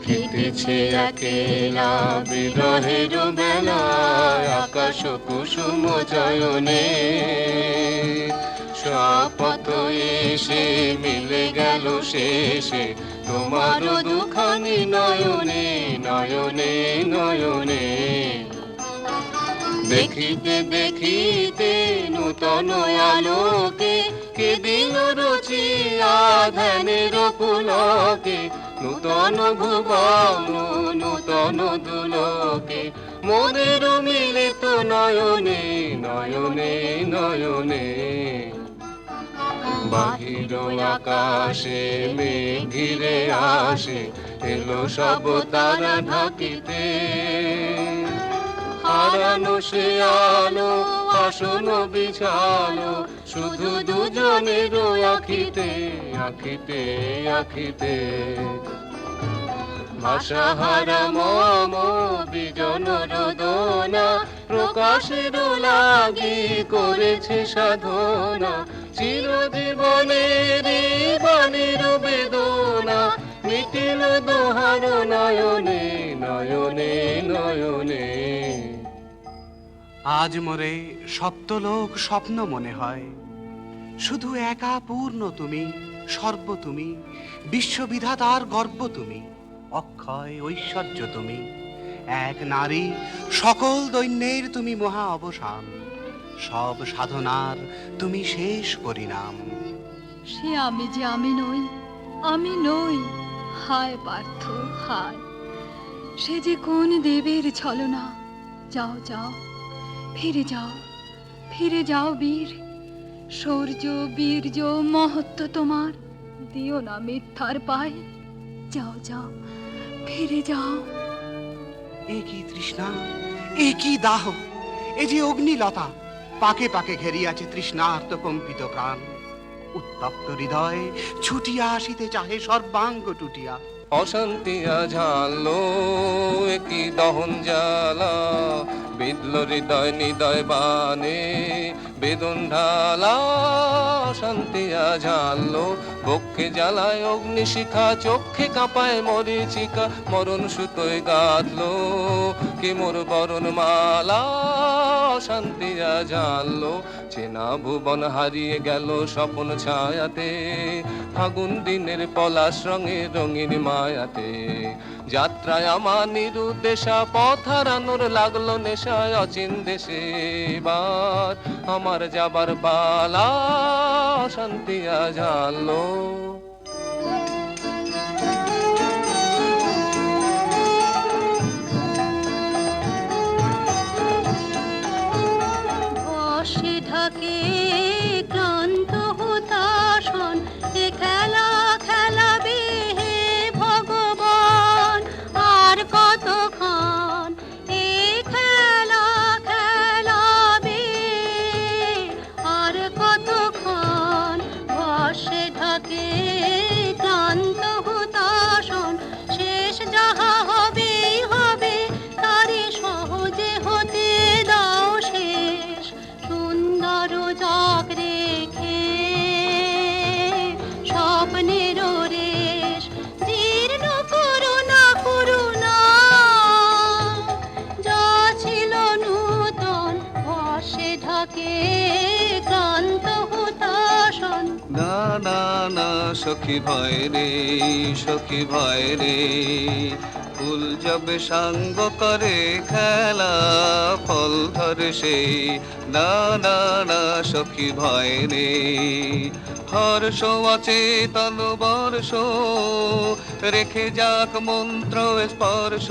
ফিটেছে একেলা বিরহের বেলায়, আকাশ কুসুম চয়নে। শপথ এসে মিলে গেল শেষে, তোমার দুখানি নয়নে নয়নে নয়নে। দেখিতে দেখিতে নূতন আলোকে, কে দিল রচিয়া ধ্যানের পুলকে। নূতন ভুবন নূতন দুলোকে, মোদের মিলিত নয়নে নয়নে নয়নে। বাহির আকাশে মেঘ ঘিরে আসে, এলো সব তারা ঢাকিতে। হারানো সে আলো আসন বিছালো, শুধু দুজনের আখিতে আখিতে আখিতে। ভাষাহারা মম বিজন রোদনা, প্রকাশের লাগি করেছে সাধনা। চিরজীবনের বাণীর বেদনা, মিটিল দোহার নয়নে নয়নে নয়নে। আজ মোরে সপ্তলোক স্বপ্ন মনে হয়, শুধু একা পূর্ণ তুমি, সর্ব তুমি, বিশ্ববিধাতার গর্ব তুমি, অক্ষয় ঐশ্বর্য তুমি। এক নারী, সকল দৈন্যের তুমি মহা অবসান, সব সাধনার তুমি শেষ পরিণাম। সে আমি যে আমি নই, আমি নই। হায় পার্থ হায়, সে যে কোন দেবের ছলনা। যাও যাও, ফিরে যাও, ফিরে যাও বীর। শৌর্য বীর্য মহত্ব তোমার, দিও না মিথ্যার পায়। যাও যাও, ফিরে যাও। এ কি তৃষ্ণা, এ কি দাহ, এ যে অগ্নিলতা, পাকে পাকে ঘেরিয়াছে তৃষ্ণার্ত কম্পিত প্রাণ। উত্তপ্ত হৃদয় ছুটিয়া আসিতে চাহে সর্বাঙ্গ টুটিয়া। অশান্তিয়া ঝালো কি দহন জ্বালা, বিদল হৃদয় নিদয় বানে বেদন ঢালা। অশান্তিয়া ঝালো বক্ষে জ্বালায় অগ্নিশিখা, চক্ষে কাঁপায় মরিচিকা, মরণ সুতোয় গাঁথলো কি মোর বরণ মালা। অশান্তিয়া ঝালো চেনা ভুবন হারিয়ে গেল স্বপন ছায়াতে, ফাগুন দিনের পলাশ রঙে রঙিন মায়াতে। যাত্রায় আমার নিরুদ্দেশা, পথ হারানোর লাগলো নেশায় অচিন দেশে। এবার আমার যাবার পালা, শান্তিয়া ঝালো। বর্ষে ঢাকে ক্লান্ত হতাশন, এ খেলা খেলাবে হে ভগবান। আর কতক্ষণ এ খেলা খেলাবে, আর কতক্ষণ। বর্ষে ঢাকে ক্লান্ত হতাশন, শেষ যাহা হবেই হবে, তারে সহজে হতে দাও শেষ। সুন্দর জগ রেখে স্বপ্নের রেশ, জীর্ণ করুণা করুণা, যা ছিল নূতন। বর্ষে ঢাকে ক্লান্ত হতাশন। না না না সখী ভয় রে, সখী ভয় রে, ফুল যাবে সাঙ্গ করে খেলা ফল ধরে সেই। না না না সখী ভয় রে, হর্ষ অচেতন বর্ষ রেখে যাক মন্ত্র স্পর্শ,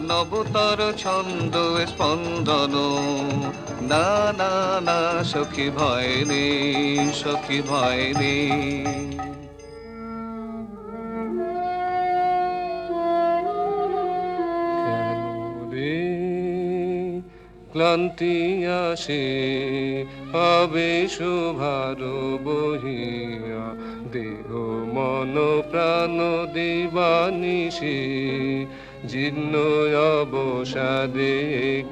নবতর ছন্দ স্পন্দন। না না না সখী ভয় রে, সখী ভয় রে। ক্লান্তি আসে আবেশ ভার বহিয়া, দেহ মন প্রাণ দিবানিশে, জীর্ণ অবসাদে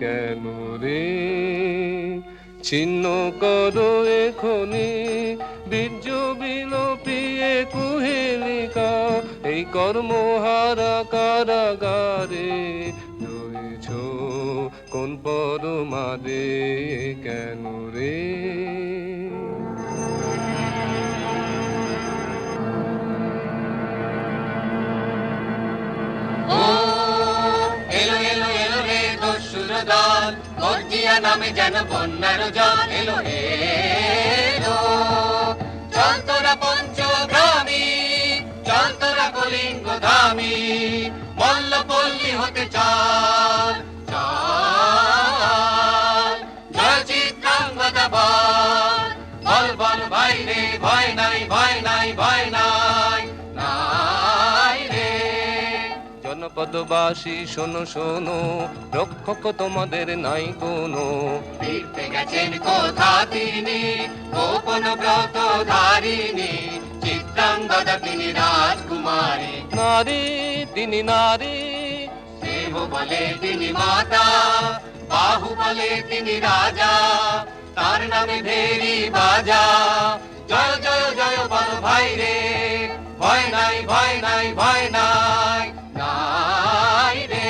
কেন রে। ছিন্ন করো এখনি বীর্য বিলোপিয়ে কুহেলিকা, এই কর্মহারা কারাগারে রয়েছ কোন পরমাদে কেন রে। এলো এলো এলো রে দস্যুর দল, গর্জিয়া নামে যেন বন্যার জল। এলো এলো, চল তোরা পঞ্চগ্রামী, চল তোরা কলিঙ্গ ধামী, মল্লপল্লী হতে চল চল। জয় চিত্রাঙ্গদা বল, বল বল ভাই রে, ভয় নাই ভয় নাই ভয় নাই নাই রে। জনপদবাসী শোনো শোনো, রক্ষক তোমাদের নাই কোনো। ফিরতে গেছেন কোথা তিনি, গোপন ব্রত ধারিণী, চিত্রাঙ্গদা তিনি রাজকুমারী। নারী তিনি নারী, দেহ বলে তিনি মাতা, বাহু বলে তিনি রাজা, তার নামে ভেরি বাজা। জয় জয় জয় বল ভাই রে, ভয় নাই ভয় নাই ভয় নাই নাই রে।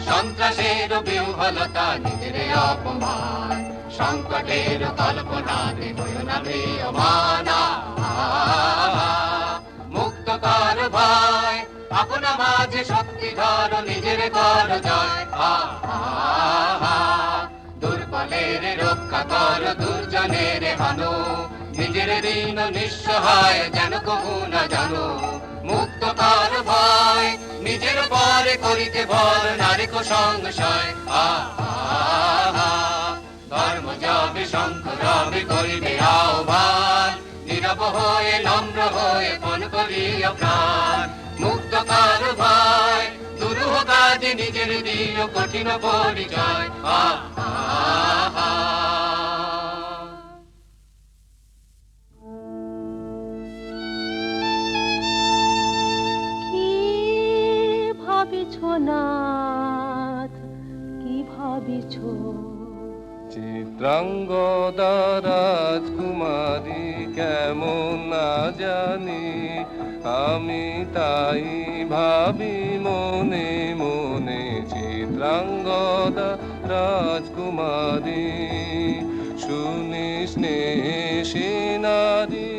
সন্ত্রাসের বিহ্বলতা নিজের অপমান, সংকটের কল্পনা হৃদয় নামে অমানা। মুক্ত যখন মাঝে শক্তি ধরো নিজের কর জয় দুর্বলের রক্ষা কর দুর্জনের হানো নিজের ঋণ নিঃসহায় যেন কবু না জানো মুক্ত কর ভয় নিজের পরে করিতে ভর নারীক সংশয় ধর্ম যাবে শঙ্খ রবে করিবে আহ্বান নীরব হয়ে নম্র হয়ে পণ করিয়া প্রাণ মুক্ত কর ভয় দুরূহ কাজে নিজের দিও কঠিন পরিচয় ভাবিছ নাথ কি ভাবিছ চিত্রাঙ্গদা রাজকুমারী কেমন না জানি আমি তাই ভাবি মনে মনে চিত্রাঙ্গদা রাজকুমারী শুনি স্নেহে নারী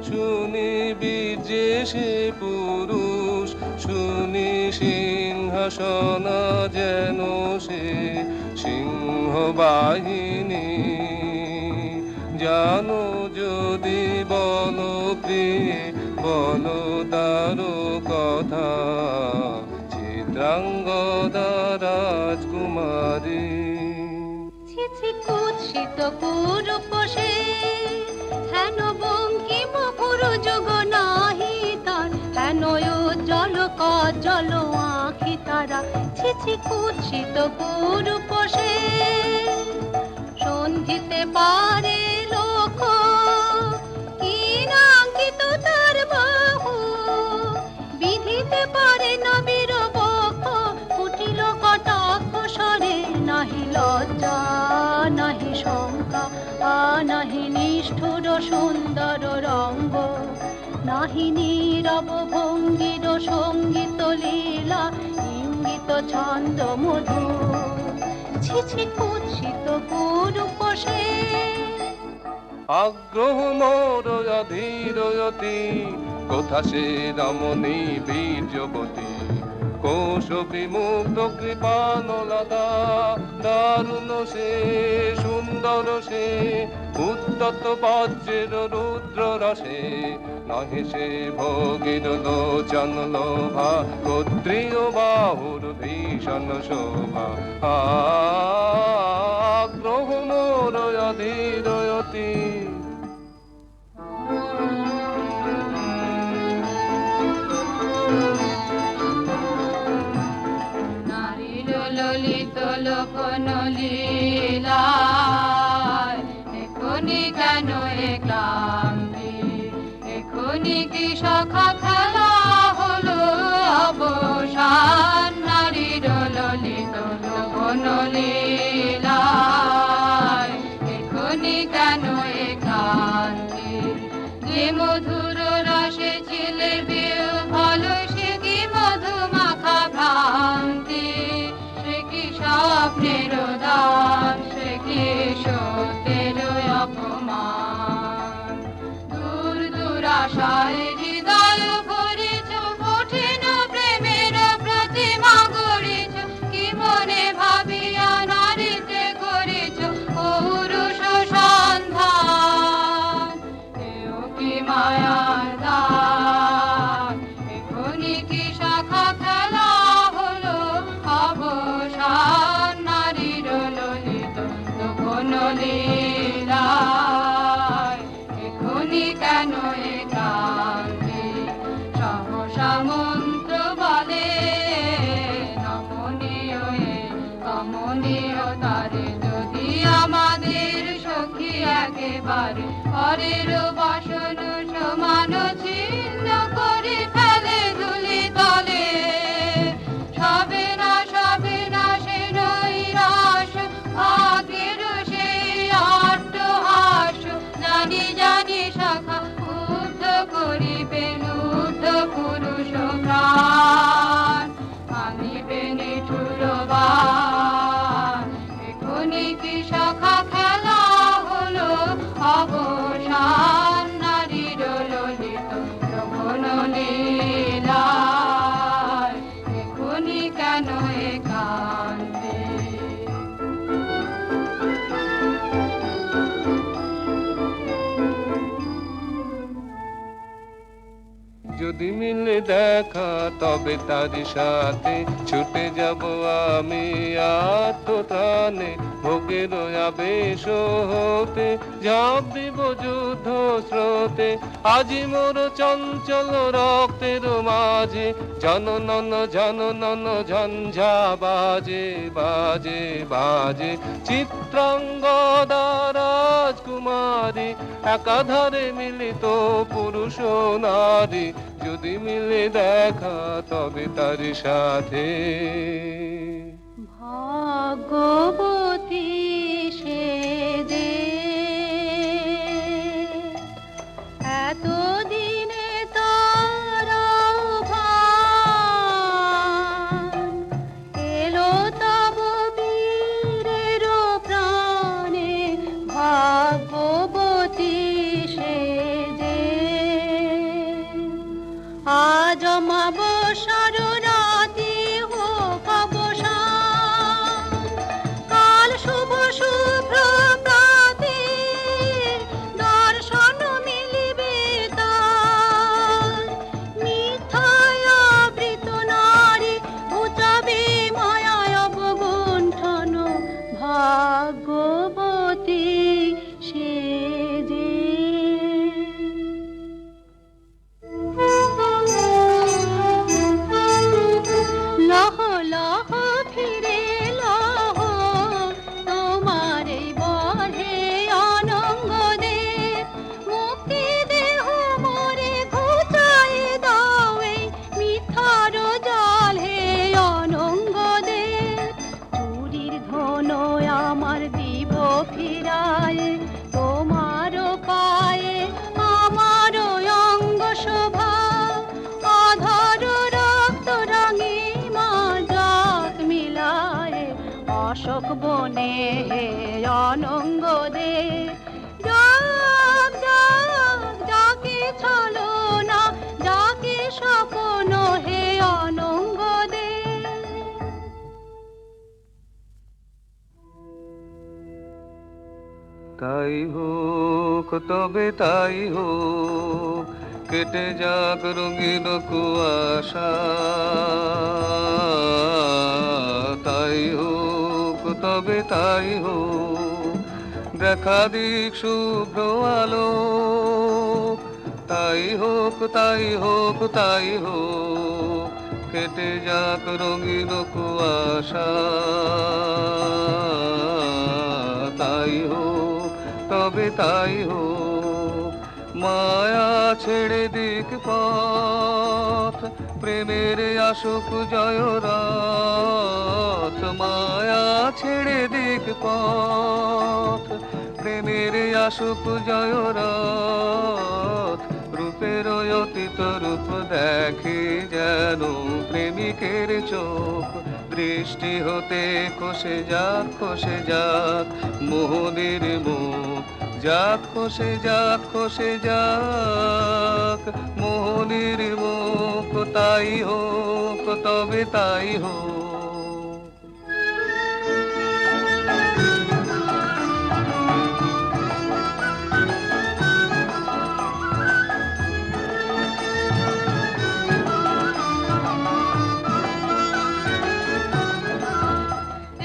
শুনি বীর্যে সে পুরুষ শুনি সিংহাসন যেন সে সিংহ বাহিনী জানো যদি বলো প্রিয়ে বলো তার কথা চিত্রাঙ্গদা রাজকুমারী ছিছি কুৎসিত পুরুষ সে হেন বঙ্কিম পুরু যুগ নাহি তার হেন উজ্জ্বল কজ্জল আঁখি তারা ছিছি কুৎসিত পুরুষ সে সন্ধিতে পারে লোক কি নাঙ্কিত তার বাহু বিধিতে পারে না বীরবক্ষ কুটিল কটাক্ষ স্বরে নাহি লজ্জা নাহি শঙ্কা নাহি নিষ্ঠুর সুন্দর রঙ্গ নাহি নীরব ভঙ্গির সঙ্গীত লীলা ইঙ্গিত ছন্দ মধু ছিছি কুৎসিত পুরুষ সে আগ্রহ মোর অধীরয়তি কোথা সে রমণী বীর্যবতী কোশ বিমুগ্ধ কৃপানলতা দারুণ সে সুন্দর সে উদ্যত বজ্রের রুদ্র রসে নহে সে ভোগীর লোচন লোভা ক্ষত্রিয় বাহুর ভীষণ শোভা আগ্রহ মোর অধীরয়তি ললিত লোকন লীলা এখনি কেন এ ক্লান্তি এখনি কি সখা খেলা হলো অবসান নারীর ললিত লোকন লীলা এখনি কেন এ ক্লান্তি যে মধুর রসে ছিলে বিউ ভালো সে কি মধু মাখা ভ্রান্তি স্বপ্নের দান সে কি সত্যের অপমান দূর দুরাশায় হৃদয় ভরেছ কঠিন প্রেমের প্রতিমা গড়েছ কি মনে ভাবিয়া নারীতে করেছ পৌরুষ সন্ধান এও কি মায়ার দান এখনি কি শাখা খেলা হলো অবসান নারীর ললিত লোকন লীলায় এখনি কেন এ ক্লান্তি সহসা মন্ত্র বলে নমনীয় কমনীয় তারে যদি আমাদের সখী একেবারে পরের বাসন সমান ছিন্ন করে ফেলে ধুলি তলে সবে না সে নৈরাশ আগের সেই অট্টহাস জানি জানি শাখা উদ্ধ করিবেন উদ্ধ পুরুষ প্রাণ আনিবে নিঠুর বাণ এখনি কি শাখা খেলা হলো অবসান নারীর ললিত লোকন লীলা যদি মিলে দেখা তবে তার সাথে ছুটে যাব আমি আত্মটানে, ভোগের আবেশ হতে ঝাঁপ দিব যুদ্ধ স্রোতে। আজি মোর চঞ্চল রক্তের মাঝে জননন জননন ঝঞ্ঝা বাজে বাজে বাজে। চিত্রাঙ্গদা রাজকুমারী একাধারে মিলিত পুরুষ ও নারী, যদি মিলে দেখা তবে তার সাথে। ভাগ্যবতী সে যে এতদিনে তার আহ্বান, এলো তব বীরের প্রাণে। ভাগ্যবতী সে যে আজ অমাবস্যার রাতে হোক অবসান, কাল শুভ শুভ্র প্রাতে দর্শন মিলিবে তার। মিথ্যায় আবৃত নারী ঘুচাবে মায়ায় অবগুণ্ঠন। ভাগ্যবতী সে যে লহ লহ ফিরে লহ তোমার এই বহে অনঙ্গ দে। মুক্তি দেহ মোরে ঘুচাই দাও এই মিথ্যার জাল হে অনঙ্গ দে। চুরির ধন আমার দিব ফিরায় তোমার পায়ে আমার অঙ্গ শোভা। আধার রক্ত রাঙিমা জাত মিলায় অশোক বনে হে অনঙ্গ দে। যাক যাক যাকে ছলো না যাকে স্বপ্ন হে অনঙ্গ দে। তাই হোক তবে তাই হোক, কেটে যাক রঙিন কুয়াশা। তাই হোক তবে তাই হোক, দেখা দিক শুভ্র আলো। তাই হোক তাই হোক তাই হোক, কেটে যাক রঙিন কুয়াশা। তাই হোক তবে তাই হোক, মায়া ছেড়ে দিক পথ, প্রেমের আসুক জয়রথ। মায়া ছেড়ে দিক পথ, প্রেমের আসুক জয়রথ। রূপের অতীত রূপ দেখে যেন প্রেমিকের চোখ। দৃষ্টি হতে খসে যাক মোহনের মুখ। যাক খসে যাক মোহনের মুখ। তাই হোক তবে তাই হোক।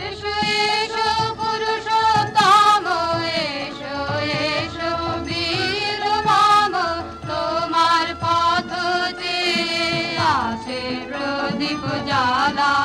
এসো এসো পুরুষোত্তম, এসো এসো বীর মম। তোমার পথ যে আছে প্রদীপ জ্বালা।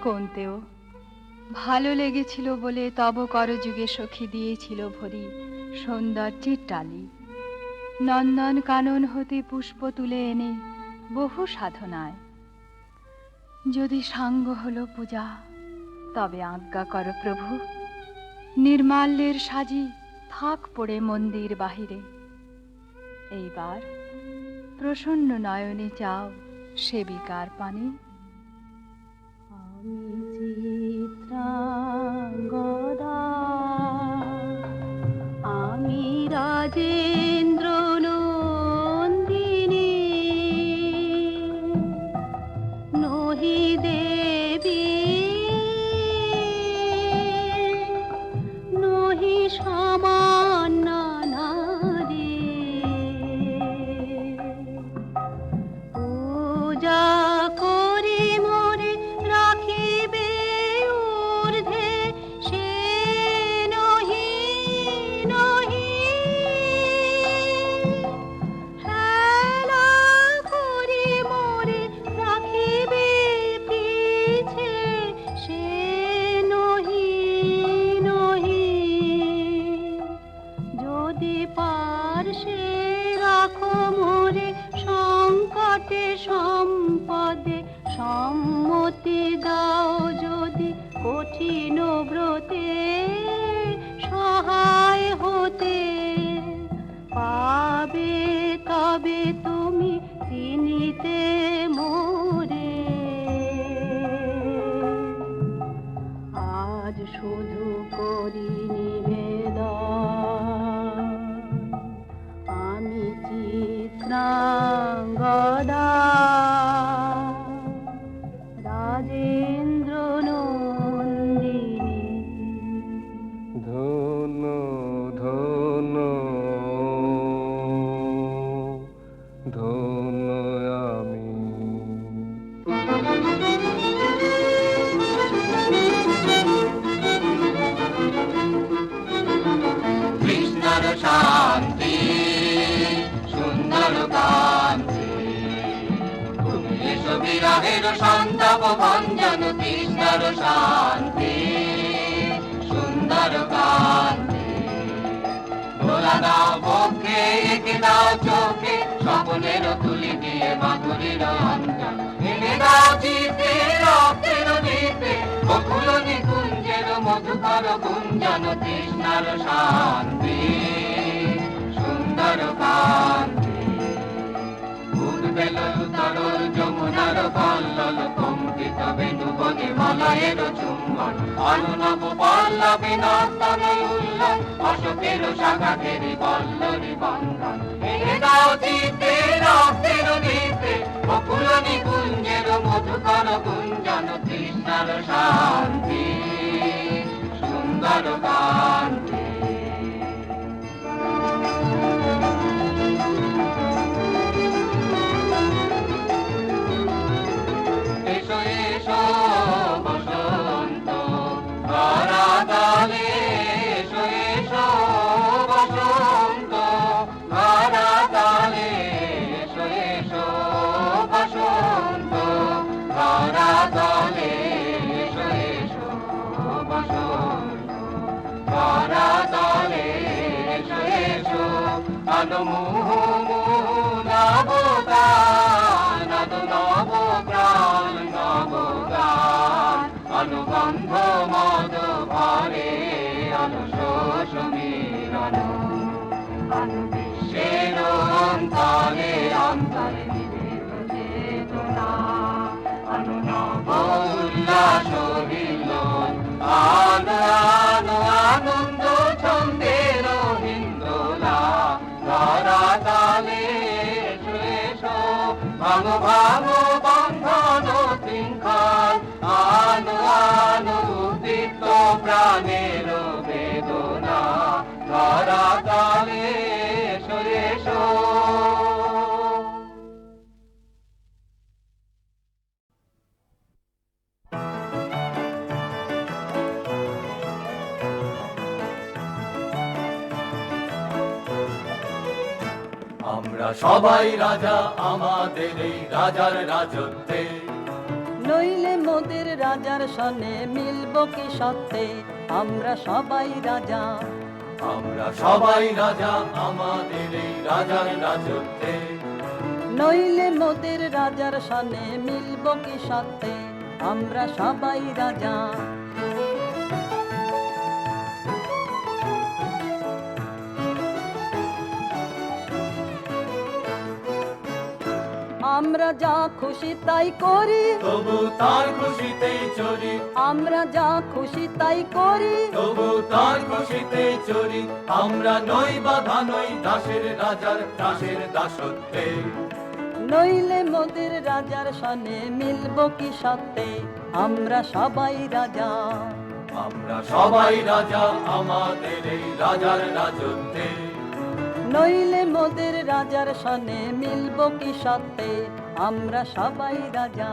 কোনতেও ভালো লেগেছিল বলে তব করযুগে সখী দিয়েছিল ভরি সৌন্দর্যের টালি। নন্দন কানন হতে পুষ্প তুলে এনে বহু সাধনায়, যদি সাঙ্গ হলো পূজা তবে আজ্ঞা কর প্রভু, নির্মাল্যের সাজি থাক পড়ে মন্দির বাহিরে। এইবার প্রসন্ন নয়নে চাও সেবিকার পানে। আমি চিত্রাঙ্গদা, আমি রাজেন্দ্র নন্দিনী, নহি দেবী নহি সামান্য নারী, পূজা করি মোরে রাখিবে ঊর্ধ্বে, সে নহি নহি হেলা করি মোরে রাখিবে পিছে, সে নহি নহি যদি পার্শ্বে রাখো মোরে সংকটে সম্পদে, সম্মতি দাও যদি কঠিন ব্রতে সহায় হতে, পাবে তবে তুমি চিনিতে মোরে। আজ শুধু করি নিবেদন, আমি চিত্রাঙ্গদা, রাজেন্দ্র নন্দিনী। ধন্য ধন্য ধন্য আমি। কৃষ্ণর শান্তি সুন্দর কান্তি, তুমি এসো বিরহের সন্তাপ ভঞ্জন। কৃষ্ণর শান্তি সুন্দর কান্তি, দোলা দাও বক্ষে এঁকে দাও চোখে, স্বপ্নের তুলি দিয়ে মাধুরীর অঞ্জন। এনে দাও চিতে রক্তের নিতে, বকুল নিকুঞ্জের মধুকর গুঞ্জন। কৃষ্ণর শান্তি সুন্দর কান্তি, উদ্বেল তরল যমুনার কল্লোল, কম্পিত বেণুবনে মলয়ের চুম্বন। অনুনব পল্লবে নর্তন উল্লন, অশোকের শাখা ঘেরি বল্লরি বন্ধন। এনে দাও চিতে রক্তের নিতে, বকুল নিকুঞ্জের মধুকর গুঞ্জন। কৃষ্ণর শান্তি সুন্দর কান্তি। এসো এসো বসন্ত ধরাতলে, এসো এসো বসন্ত ধরাতলে, এসো এসো বসন্ত ধরাতলে, এসো এসো বসন্ত ধরাতলে, এসো এসো। আলো মুহু নবগান, আলো নব প্রাণ নবগান, অনুবন্ধ মদ ভরে আলো শোষ মিলন। আলো বিশ্বের অন্তরে অন্তরে নিবেদ চেতনা, আলো নব উল্লাস হিল্লোল। আলো আলো আনন্দ ছন্দের হিন্দোলা, ধরাতলে এসো এসো। ভাঙো ভাঙো বন্ধন শৃঙ্খল, আলো আলো উদ্দীপ্ত প্রাণের বেদনা। ধরাতলে এসো এসো। আমরা সবাই রাজা আমাদের এই রাজার রাজত্বে, নইলে মোদের রাজার সনে মিলব কি সত্যে আমরা সবাই রাজা আমরা সবাই রাজা আমাদের এই রাজার রাজত্বে নইলে মোদের রাজার সনে মিলব কি সত্যে আমরা সবাই রাজা আমরা যা খুশি তাই করি তবু তার খুশিতেই চলি আমরা যা খুশি তাই করি তবু তার খুশিতেই চলি আমরা নই বাধা নই দাসের রাজার দাসের দাসত্বে নইলে মোদের রাজার সনে মিলব কি সত্যে আমরা সবাই রাজা আমরা সবাই রাজা আমাদের এই রাজার রাজত্বে নইলে মোদের রাজার সনে মিলব কি সত্যে আমরা সবাই রাজা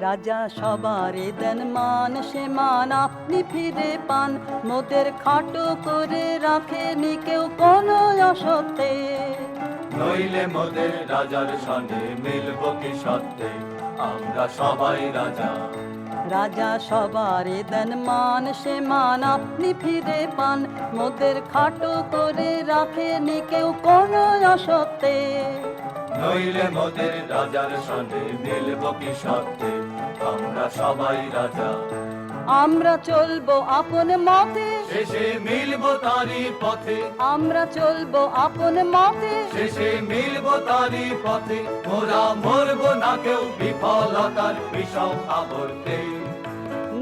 রাজা সবারে দেন মান সে মান আপনি ফিরে পান মোদের খাটো করে রাখেনি কেউ কোনো অসত্যে নইলে মোদের রাজার সনে মিলব কি সত্যে আমরা সবাই রাজা রাজা সবারে দেন মান সে মান আপনি ফিরে পান মোদের খাটো করে রাখেনি কেউ কোনো অসত্যে নইলে মোদের রাজার সনে মিলব কি সত্যে আমরা সবাই রাজা আমরা চলবো আপন মতে শেষে মিলব তারি পথে আমরা চলবো আপন মতে শেষে মিলব তারি পথে মোরা মরব না কেউ বিফলতার বিষম আবর্তে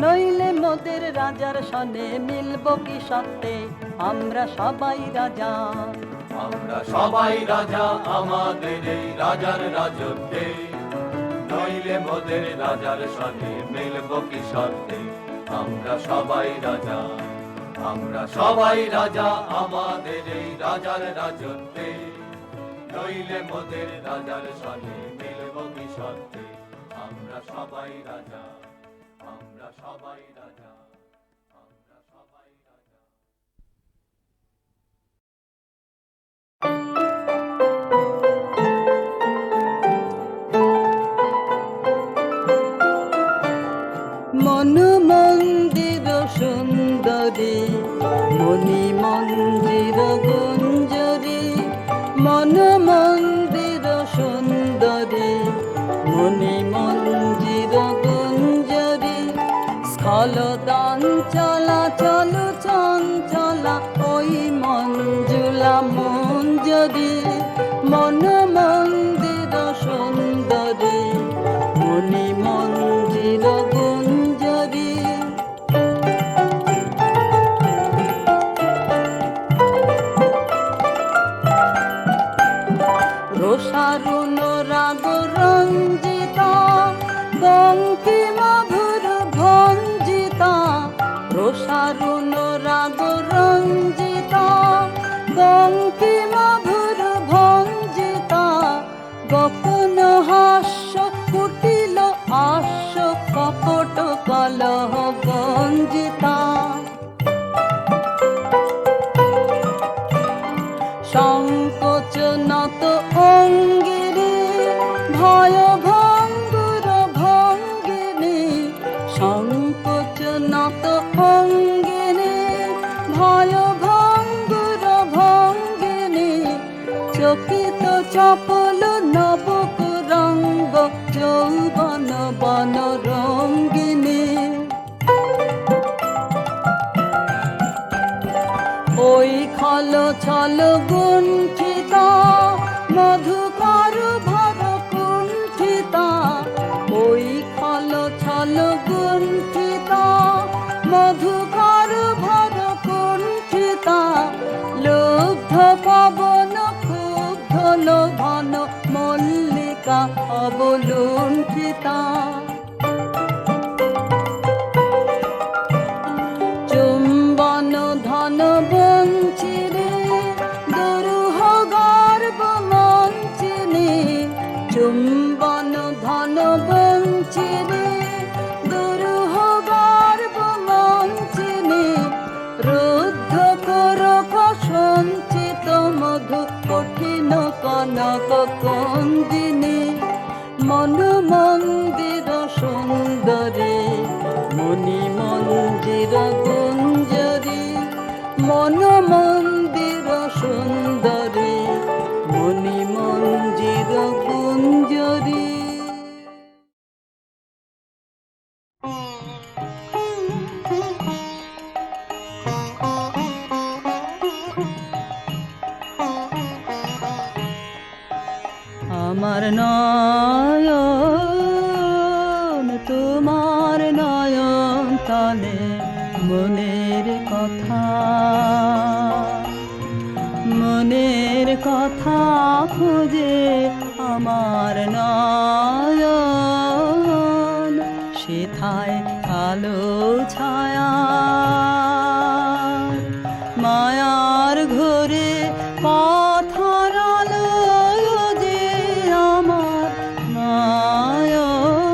নইলে মোদের রাজার সনে মিলব কি সত্যে আমরা সবাই রাজা আমরা সবাই রাজা আমাদের এই রাজার রাজত্বে নইলে মোদের রাজার সনে মিলব কি সত্যে আমরা সবাই রাজা আমরা সবাই রাজা আমাদের এই রাজার রাজত্বে নইলে মোদের রাজার সনে মিলব কি সত্যে আমরা সবাই রাজা আমরা সবাই রাজা আমরা সবাই রাজা মনু মন্দির সুন্দরী মণি মন্দির গুঞ্জরী মনু মন্দির সুন্দরী মণি মন্দির গুঞ্জরী স্থলদান চলা চলু চঞ্চলা ওই মঞ্জুলা মঞ্জরী মনু মন্দির সুন্দরী মণি মন্দির গুঞ্জরী রোষারুণ রাগ রঞ্জিতা বঙ্কিমা ভুর ভঞ্জিতা রোষারুণ রাগ রঞ্জিতা বঙ্কিমা ভুর ভঞ্জিতা গোপন হাস্য কুটিল আস্য কপট কলহ গঞ্জিতা সংকোচ নত অঙ্গিনী ভয় ভঙ্গুর ভঙ্গিনী সংকোচ নত অঙ্গিনী ভয় ভঙ্গুর ভঙ্গিনী চকিত চপল নবক রঙ্গ যৌবন বন রঙ্গিনী ওই খল ছল গুণ্ঠিতা মধুকর ভর কুণ্ঠিতা ওই খল ছল গুণ্ঠিতা মধুকর ভর কুণ্ঠিতা লুব্ধ পবন ক্ষুব্ধ লোভন মল্লিকা অবলুণ্ঠিতা চুম্বন ধন বঞ্চিরে দুরূহ গর্ব মঞ্চিনে চুম্বন ধন বঞ্চিরে দুরূহ গর্ব মঞ্চিনে রুদ্ধ করক কনক কন্দিনী মন মন্দির সুন্দরী মণি মন্দির গুঞ্জরী মন মন্দির সুন্দরী মণি মন্দির গুঞ্জরী। আমার নয়ন তোমার নয়ন তলে মনের কথা খুঁজে আমার নয়ন সেথায় কালো ছায়া মায়ার ঘরে পথর আলো যে আমার নয়ন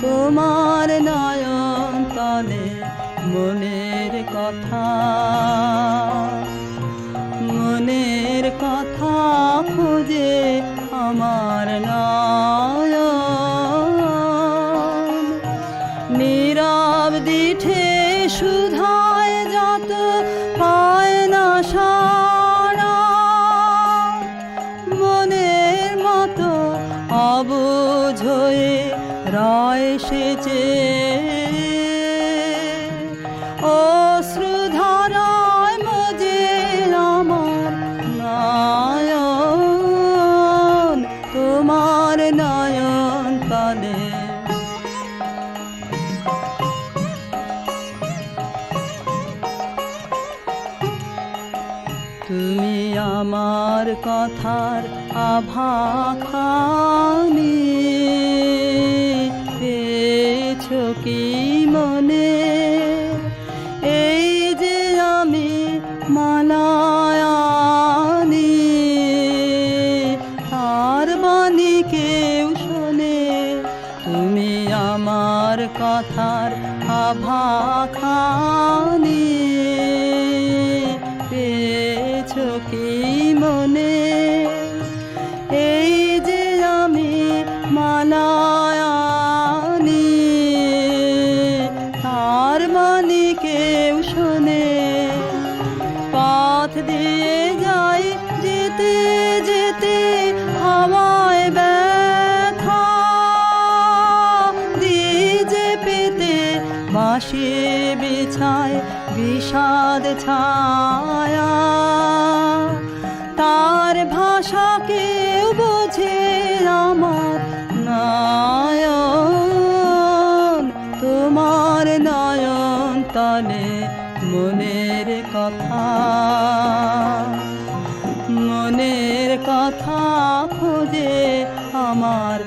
তোমার নয়ন তলে মনের কথা খুঁজে আমার নয়ন নীরব দিঠে সুধায় যত পায় না সাড়া মনের মতো অবুঝ হয়ে রয় সেচে অশ্রুধারায় মজে আমার নয়ন তোমার নয়ন তলে। তুমি আমার কথার আভাখানি পেয়েছো কি মনে এই যে আমি মালায়ানি তার বাণী কেউ শোনে তুমি আমার কথার আভাখানি পেয়েছো কি মনে এই যে আমি মালায়ানি তার বাণী কেউ শোনে পথ দিয়ে যাই যেতে যেতে হাওয়ায় ব্যথা দিয়ে যে পেতে বাঁশি বিছায় বিষাদ ছায়া তার ভাষা কেউ বোঝে আমার নয়ন তোমার নয়ন তলে মনের কথা খুঁজে আমার